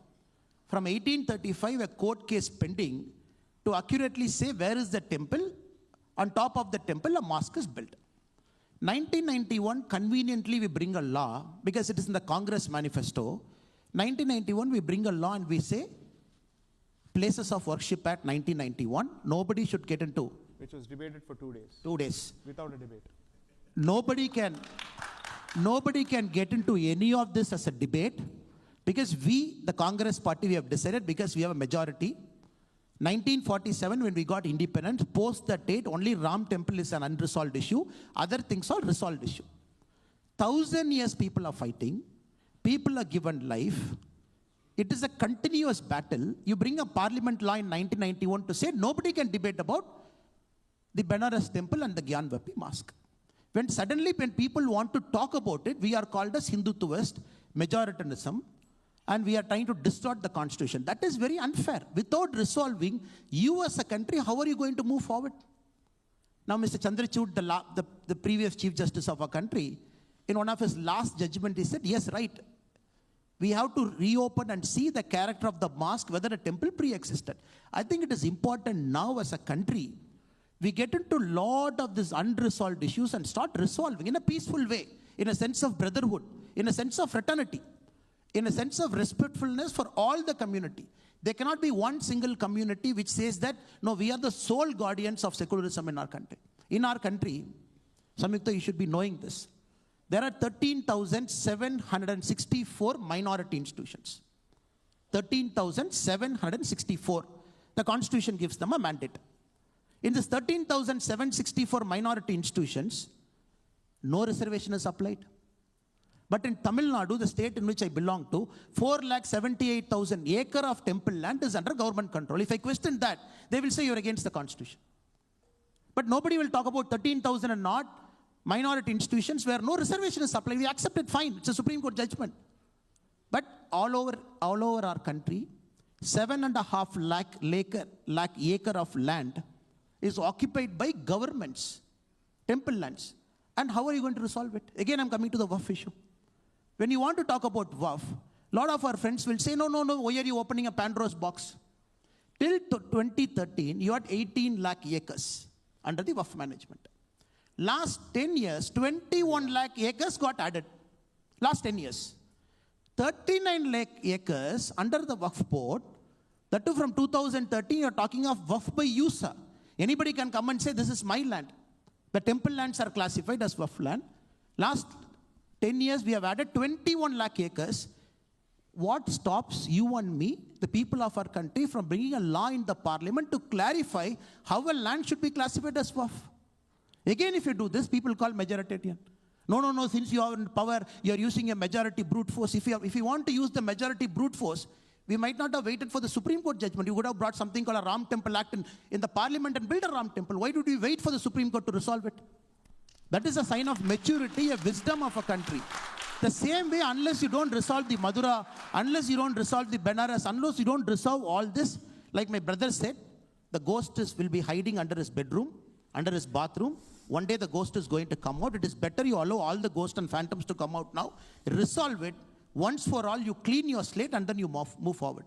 From 1835, a court case pending to accurately say where is the temple. On top of the temple, a mosque is built. 1991, conveniently we bring a law, because it is in the Congress manifesto. 1991, we bring a law and we say, places of worship at 1991, nobody should get into. Which was debated for 2 days. 2 days. Without a debate. Nobody can get into any of this as a debate, because we, the Congress party, we have decided, because we have a majority. 1947, when we got independence, post that date, only Ram temple is an unresolved issue. Other things are resolved issue. 1,000 years people are fighting. People are given life. It is a continuous battle. You bring a parliament law in 1991 to say nobody can debate about the Benares temple and the Gyanvapi mosque. When suddenly, when people want to talk about it, we are called as Hindutvaist, majoritarianism, and we are trying to distort the constitution. That is very unfair. Without resolving, you as a country, how are you going to move forward? Now, Mr. Chandrachud, the previous Chief Justice of our country, in one of his last judgment, he said, yes, right. We have to reopen and see the character of the mosque, whether a temple pre-existed. I think it is important now as a country, we get into a lot of these unresolved issues and start resolving in a peaceful way, in a sense of brotherhood, in a sense of fraternity, in a sense of respectfulness for all the community. There cannot be one single community which says that, no, we are the sole guardians of secularism in our country. In our country, Samyukta, you should be knowing this. There are 13,764 minority institutions. 13,764. The Constitution gives them a mandate. In this 13,764 minority institutions, no reservation is applied. But in Tamil Nadu, the state in which I belong to, 478,000 acre of temple land is under government control. If I question that, they will say you're against the Constitution. But nobody will talk about 13,000 and not minority institutions where no reservation is applied. We accept it, fine. It's a Supreme Court judgment. But all over our country, 7.5 lakh acre of land is occupied by governments, temple lands. And how are you going to resolve it? Again, I'm coming to the Waqf issue. When you want to talk about Waqf, a lot of our friends will say, no, why are you opening a Pandora's box? Till 2013, you had 18 lakh acres under the Waqf management. Last 10 years, 21 lakh acres got added. Last 10 years. 39 lakh acres under the Waqf board. That too from 2013, you're talking of Waqf by user. Anybody can come and say, this is my land. The temple lands are classified as Waqf land. Last 10 years, we have added 21 lakh acres. What stops you and me, the people of our country, from bringing a law in the parliament to clarify how a land should be classified as Waqf? Again, if you do this, people call majoritarian. No, since you are in power, you are using a majority brute force. If you want to use the majority brute force, we might not have waited for the Supreme Court judgment. You would have brought something called a Ram Temple Act in the parliament and built a Ram Temple. Why did we wait for the Supreme Court to resolve it? That is a sign of maturity, a wisdom of a country. The same way, unless you don't resolve the Madura, unless you don't resolve the Benares, unless you don't resolve all this, like my brother said, the ghost will be hiding under his bedroom, under his bathroom. One day the ghost is going to come out. It is better you allow all the ghosts and phantoms to come out now. Resolve it. Once for all, you clean your slate and then you move forward.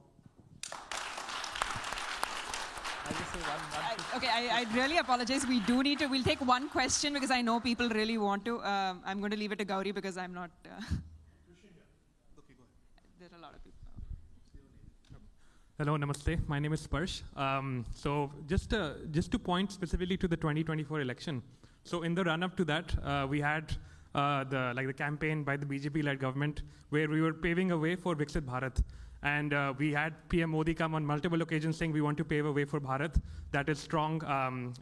I'll just say one Okay, I really apologize. We do need to, we'll take one question because I know people really want to. I'm going to leave it to Gauri because I'm not. There are a lot of people. Hello, namaste. My name is Sparsh. So just to point specifically to the 2024 election. So in the run-up to that, we had the campaign by the BJP-led government where we were paving a way for Viksit Bharat. And we had PM Modi come on multiple occasions saying we want to pave a way for Bharat that is strong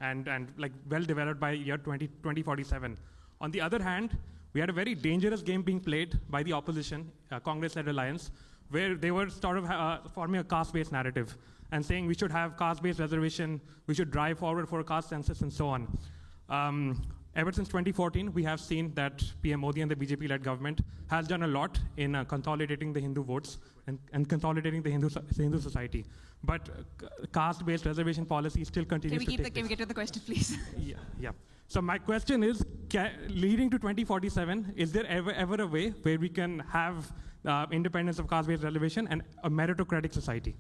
and like well developed by year 2047. On the other hand, we had a very dangerous game being played by the opposition, Congress-led alliance, where they were sort of forming a caste-based narrative and saying we should have caste-based reservation, we should drive forward for a caste census and so on. Ever since 2014, we have seen that PM Modi and the BJP-led government has done a lot in consolidating the Hindu votes and consolidating the Hindu society. But caste-based reservation policy still continues to take place. Can we get to the question, please? Yeah. So my question is, leading to 2047, is there ever a way where we can have independence of caste-based reservation and a meritocratic society?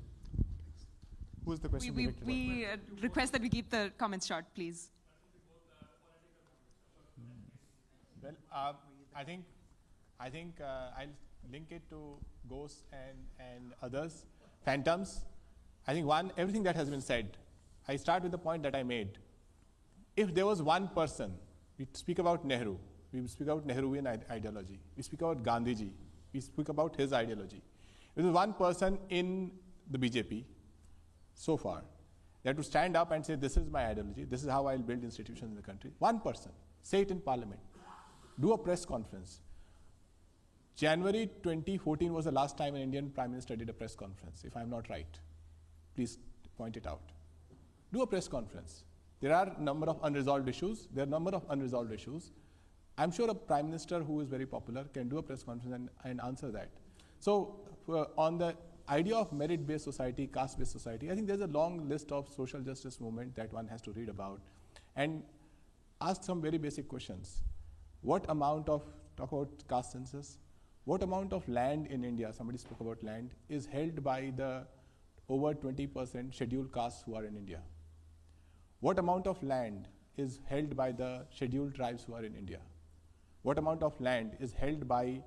Who's the question? We request that we keep the comments short, please. Well, I think I'll link it to ghosts and others, phantoms. I think everything that has been said, I start with the point that I made. If there was one person, we speak about Nehru, we speak about Nehruvian ideology, we speak about Gandhiji, we speak about his ideology. If there was one person in the BJP so far that would stand up and say, this is my ideology, this is how I'll build institutions in the country. One person, say it in parliament. Do a press conference. January 2014 was the last time an Indian Prime Minister did a press conference, if I'm not right. Please point it out. Do a press conference. There are a number of unresolved issues. I'm sure a Prime Minister who is very popular can do a press conference and answer that. So on the idea of merit-based society, caste-based society, I think there's a long list of social justice movement that one has to read about and ask some very basic questions. Talk about caste census, what amount of land in India, somebody spoke about land, is held by the over 20% scheduled castes who are in India? What amount of land is held by the scheduled tribes who are in India? What amount of land is held by,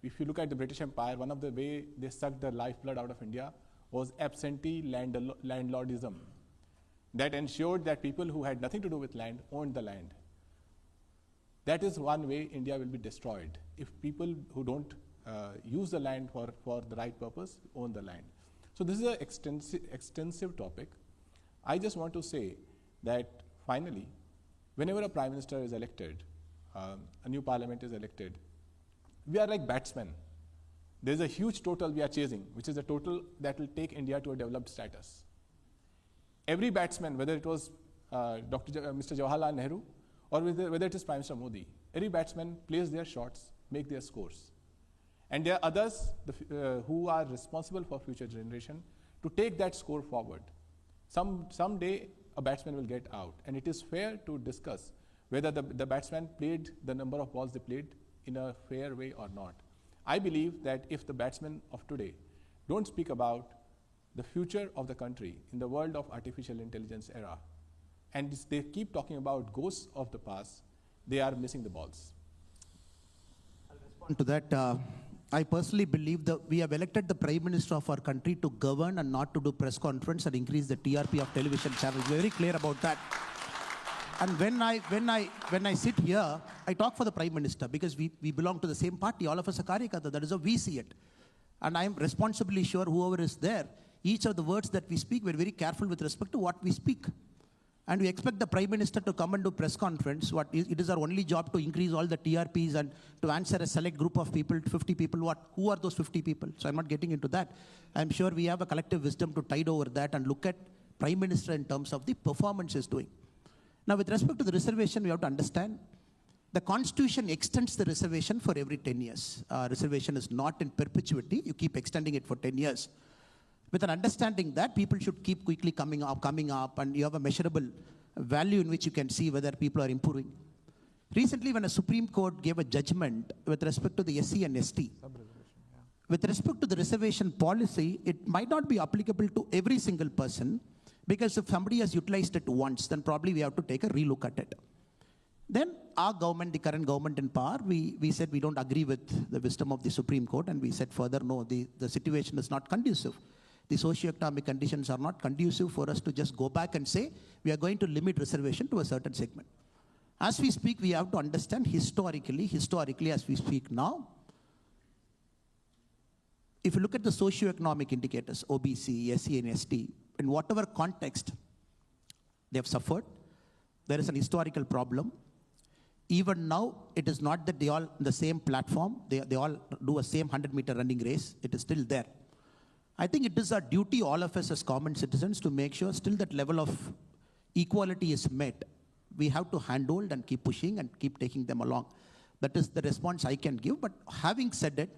if you look at the British Empire, one of the way they sucked the lifeblood out of India was absentee landlordism. That ensured that people who had nothing to do with land owned the land. That is one way India will be destroyed, if people who don't use the land for the right purpose own the land. So this is an extensive topic. I just want to say that finally, whenever a Prime Minister is elected, a new parliament is elected, we are like batsmen. There's a huge total we are chasing, which is a total that will take India to a developed status. Every batsman, whether it was Mr. Jawaharlal Nehru, or whether it is Prime Minister Modi, every batsman plays their shots, make their scores. And there are others who are responsible for future generation to take that score forward. Someday a batsman will get out, and it is fair to discuss whether the batsman played the number of balls they played in a fair way or not. I believe that if the batsmen of today don't speak about the future of the country in the world of artificial intelligence era, and they keep talking about ghosts of the past, they are missing the balls. I'll respond to that. I personally believe that we have elected the Prime Minister of our country to govern and not to do press conference and increase the TRP of television channels. We're very clear about that. And when I sit here, I talk for the Prime Minister because we belong to the same party. All of us are Karyakarta. That is how we see it. And I'm responsibly sure whoever is there, each of the words that we speak, we're very careful with respect to what we speak. And we expect the Prime Minister to come and do press conference. It is our only job to increase all the TRPs and to answer a select group of people, 50 people. Who are those 50 people? So I'm not getting into that. I'm sure we have a collective wisdom to tide over that and look at Prime Minister in terms of the performance he's doing. Now, with respect to the reservation, we have to understand the Constitution extends the reservation for every 10 years. Reservation is not in perpetuity. You keep extending it for 10 years. With an understanding that people should keep quickly coming up, and you have a measurable value in which you can see whether people are improving. Recently, when a Supreme Court gave a judgment with respect to the SC and ST, with respect to the reservation policy, it might not be applicable to every single person Because if somebody has utilized it once, then probably we have to take a relook at it. Then our government, the current government in power, we said we don't agree with the wisdom of the Supreme Court, and we said further, no, the situation is not conducive. The socioeconomic conditions are not conducive for us to just go back and say we are going to limit reservation to a certain segment. As we speak, we have to understand historically as we speak now, if you look at the socioeconomic indicators, OBC, SC and ST, in whatever context they have suffered, there is an historical problem. Even now, it is not that they all on the same platform, they all do a same 100-meter running race. It is still there. I think it is our duty, all of us as common citizens, to make sure still that level of equality is met. We have to handhold and keep pushing and keep taking them along. That is the response I can give. But having said it,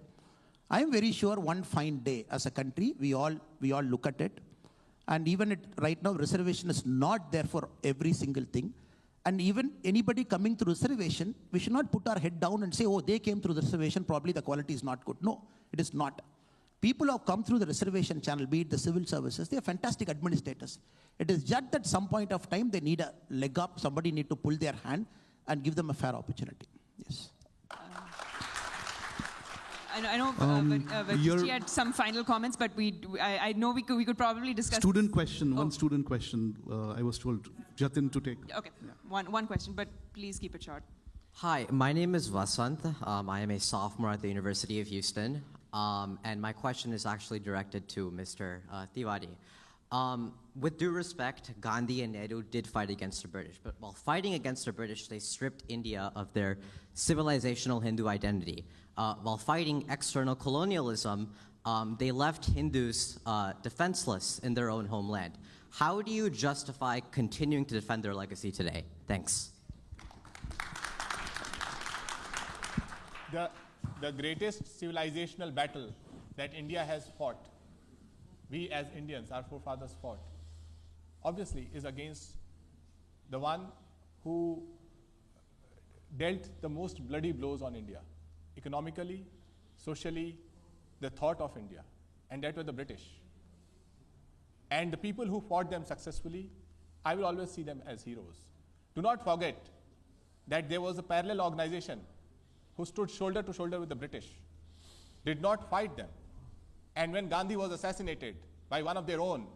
I am very sure one fine day as a country, we all look at it. And even right now, reservation is not there for every single thing. And even anybody coming through reservation, we should not put our head down and say, oh, they came through the reservation, probably the quality is not good. No, it is not. People who have come through the reservation channel, be it the civil services, they are fantastic administrators. It is just at some point of time, they need a leg up, somebody need to pull their hand and give them a fair opportunity. Yes. I know Vajichi had some final comments, but I know we could probably discuss. Student question, one student question. I was told Jatin to take. Okay, yeah. one question, but please keep it short. Hi, my name is Vasant. I am a sophomore at the University of Houston, and my question is actually directed to Mr. Tiwari. With due respect, Gandhi and Nehru did fight against the British, but while fighting against the British, they stripped India of their civilizational Hindu identity. While fighting external colonialism, they left Hindus defenseless in their own homeland. How do you justify continuing to defend their legacy today? Thanks. The greatest civilizational battle that India has fought, we as Indians, our forefathers fought, obviously is against the one who dealt the most bloody blows on India, economically, socially, the thought of India, and that were the British. And the people who fought them successfully, I will always see them as heroes. Do not forget that there was a parallel organization who stood shoulder to shoulder with the British, did not fight them. And when Gandhi was assassinated by one of their own,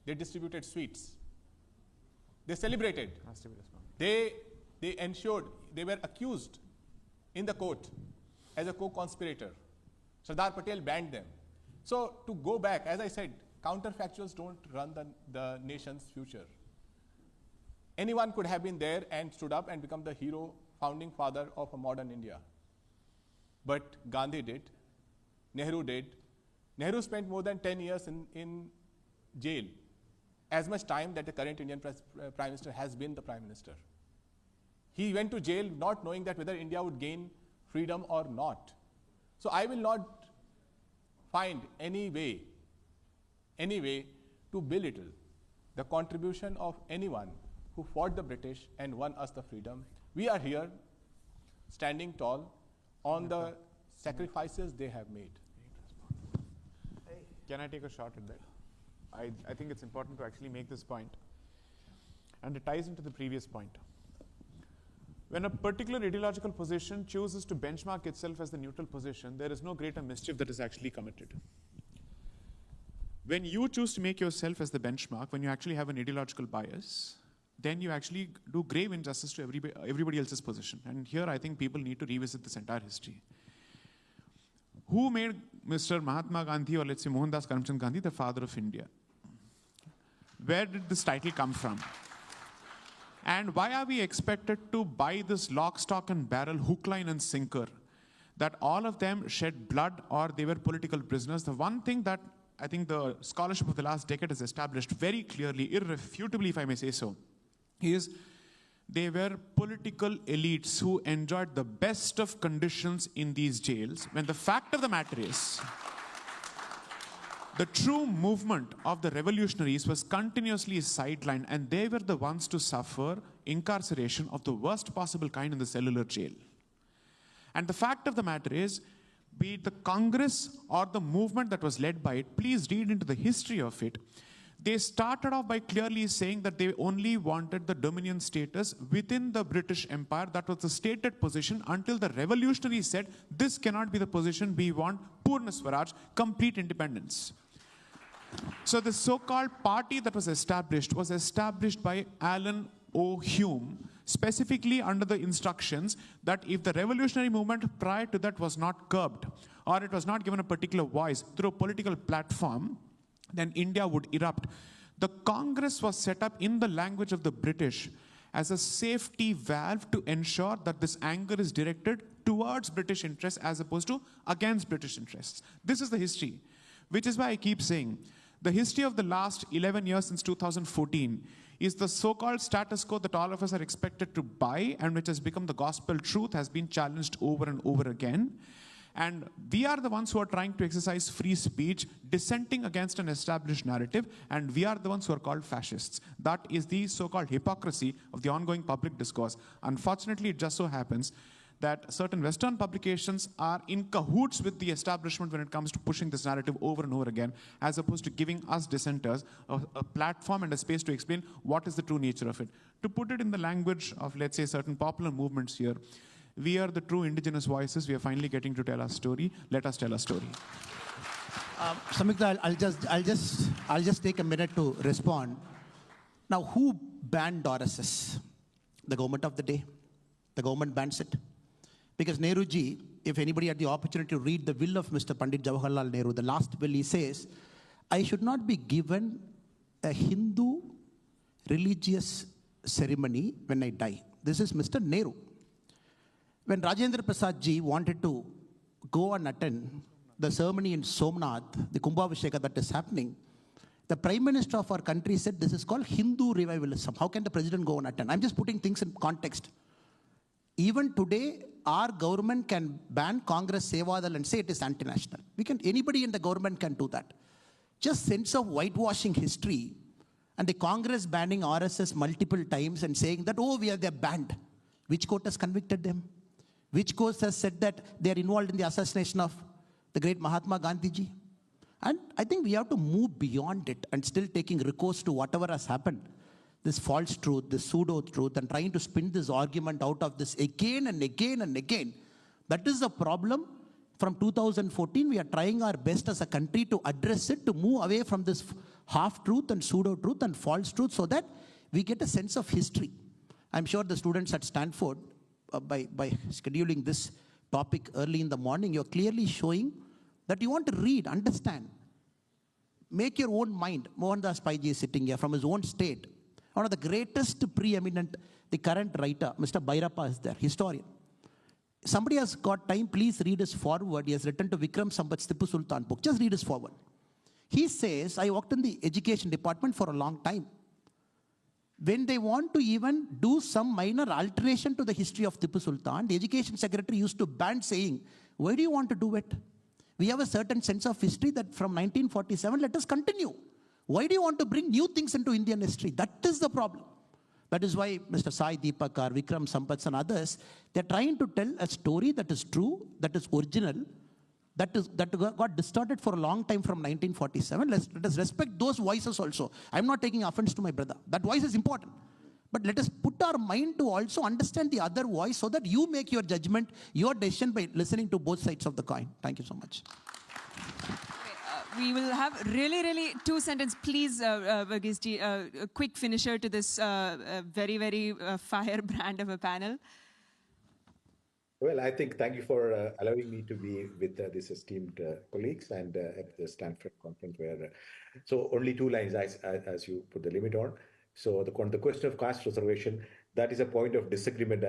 they distributed sweets. They celebrated. They ensured, they were accused in the court as a co-conspirator. Sardar Patel banned them. So to go back, as I said, counterfactuals don't run the nation's future. Anyone could have been there and stood up and become the hero, founding father of a modern India. But Gandhi did, Nehru did. Nehru spent more than 10 years in jail, as much time that the current Indian Prime Minister has been the Prime Minister. He went to jail not knowing that whether India would gain freedom or not. So I will not find any way to belittle the contribution of anyone who fought the British and won us the freedom. We are here standing tall on the sacrifices they have made. Can I take a shot at that? I think it's important to actually make this point. And it ties into the previous point. When a particular ideological position chooses to benchmark itself as the neutral position, there is no greater mischief that is actually committed. When you choose to make yourself as the benchmark, when you actually have an ideological bias, then you actually do grave injustice to everybody else's position. And here I think people need to revisit this entire history. Who made Mr. Mahatma Gandhi, or let's say Mohandas Karamchand Gandhi, the father of India? Where did this title come from? And why are we expected to buy this lock, stock and barrel, hook, line and sinker, that all of them shed blood or they were political prisoners? The one thing that I think the scholarship of the last decade has established very clearly, irrefutably if I may say so, is they were political elites who enjoyed the best of conditions in these jails, when the fact of the matter is, the true movement of the revolutionaries was continuously sidelined, and they were the ones to suffer incarceration of the worst possible kind in the cellular jail. And the fact of the matter is, be it the Congress or the movement that was led by it, please read into the history of it. They started off by clearly saying that they only wanted the dominion status within the British Empire. That was the stated position until the revolutionaries said, this cannot be the position, we want Purna Swaraj, complete independence. So the so-called party that was established by Alan O. Hume, specifically under the instructions that if the revolutionary movement prior to that was not curbed, or it was not given a particular voice through a political platform, then India would erupt. The Congress was set up in the language of the British as a safety valve to ensure that this anger is directed towards British interests as opposed to against British interests. This is the history, which is why I keep saying the history of the last 11 years since 2014 is the so-called status quo that all of us are expected to buy and which has become the gospel truth, has been challenged over and over again. And we are the ones who are trying to exercise free speech, dissenting against an established narrative, and we are the ones who are called fascists. That is the so-called hypocrisy of the ongoing public discourse. Unfortunately, it just so happens that certain Western publications are in cahoots with the establishment when it comes to pushing this narrative over and over again, as opposed to giving us dissenters a platform and a space to explain what is the true nature of it. To put it in the language of, let's say, certain popular movements here, we are the true indigenous voices. We are finally getting to tell our story. Let us tell our story. Samyukta, I'll just take a minute to respond. Now, who banned RSS? The government of the day. The government bans it. Because Nehruji, if anybody had the opportunity to read the will of Mr. Pandit Jawaharlal Nehru, the last will, he says, I should not be given a Hindu religious ceremony when I die. This is Mr. Nehru. When Rajendra Prasad ji wanted to go and attend the ceremony in Somnath, the Kumbhabhisheka that is happening, the Prime Minister of our country said this is called Hindu revivalism. How can the president go and attend? I'm just putting things in context. Even today, our government can ban Congress Sevadal and say it is anti-national. Anybody in the government can do that. Just sense of whitewashing history and the Congress banning RSS multiple times and saying that, oh, they're banned. Which court has convicted them? Which court has said that they are involved in the assassination of the great Mahatma Gandhi ji? And I think we have to move beyond it and still taking recourse to whatever has happened. This false truth, this pseudo-truth, and trying to spin this argument out of this again and again and again. That is the problem. From 2014, we are trying our best as a country to address it, to move away from this half-truth and pseudo-truth and false truth so that we get a sense of history. I'm sure the students at Stanford, by scheduling this topic early in the morning, you're clearly showing that you want to read, understand, make your own mind. Mohandas Paiji is sitting here from his own state. One of the greatest preeminent, the current writer, Mr. Bhairappa is there, historian. Somebody has got time, please read his foreword. He has written to Vikram Sambat's Tipu Sultan book. Just read his foreword. He says, I worked in the education department for a long time. When they want to even do some minor alteration to the history of Tipu Sultan, the education secretary used to ban saying, why do you want to do it? We have a certain sense of history that from 1947, let us continue. Why do you want to bring new things into Indian history? That is the problem. That is why Mr. Sai Deepakar, Vikram Sampats and others, they're trying to tell a story that is true, that is original, that got distorted for a long time from 1947. Let us respect those voices also. I'm not taking offense to my brother. That voice is important. But let us put our mind to also understand the other voice so that you make your judgment, your decision by listening to both sides of the coin. Thank you so much. We will have really 2 sentences, please, Varghese ji, a quick finisher to this very firebrand of a panel. Well, I think thank you for allowing me to be with these esteemed colleagues and at the Stanford conference where, so only 2 lines as you put the limit on. So the question of caste reservation, that is a point of disagreement,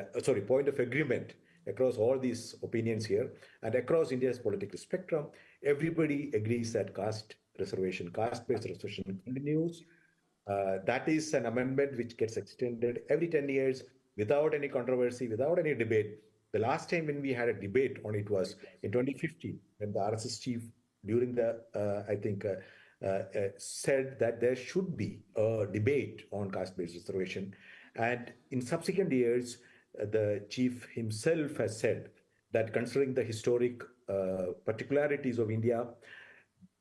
point of agreement across all these opinions here and across India's political spectrum. Everybody agrees that caste-based reservation continues. That is an amendment which gets extended every 10 years without any controversy, without any debate. The last time when we had a debate on it was in 2015, when the RSS chief during the, said that there should be a debate on caste-based reservation. And in subsequent years, the chief himself has said that considering the historic particularities of India,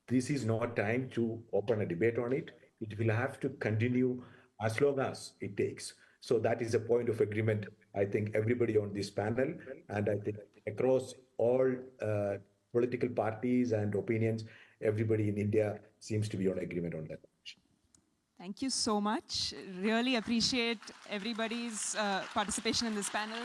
this is not time to open a debate on it. It will have to continue as long as it takes. So that is a point of agreement, I think, everybody on this panel, and I think across all political parties and opinions, everybody in India seems to be on agreement on that. Thank you so much. Really appreciate everybody's participation in this panel.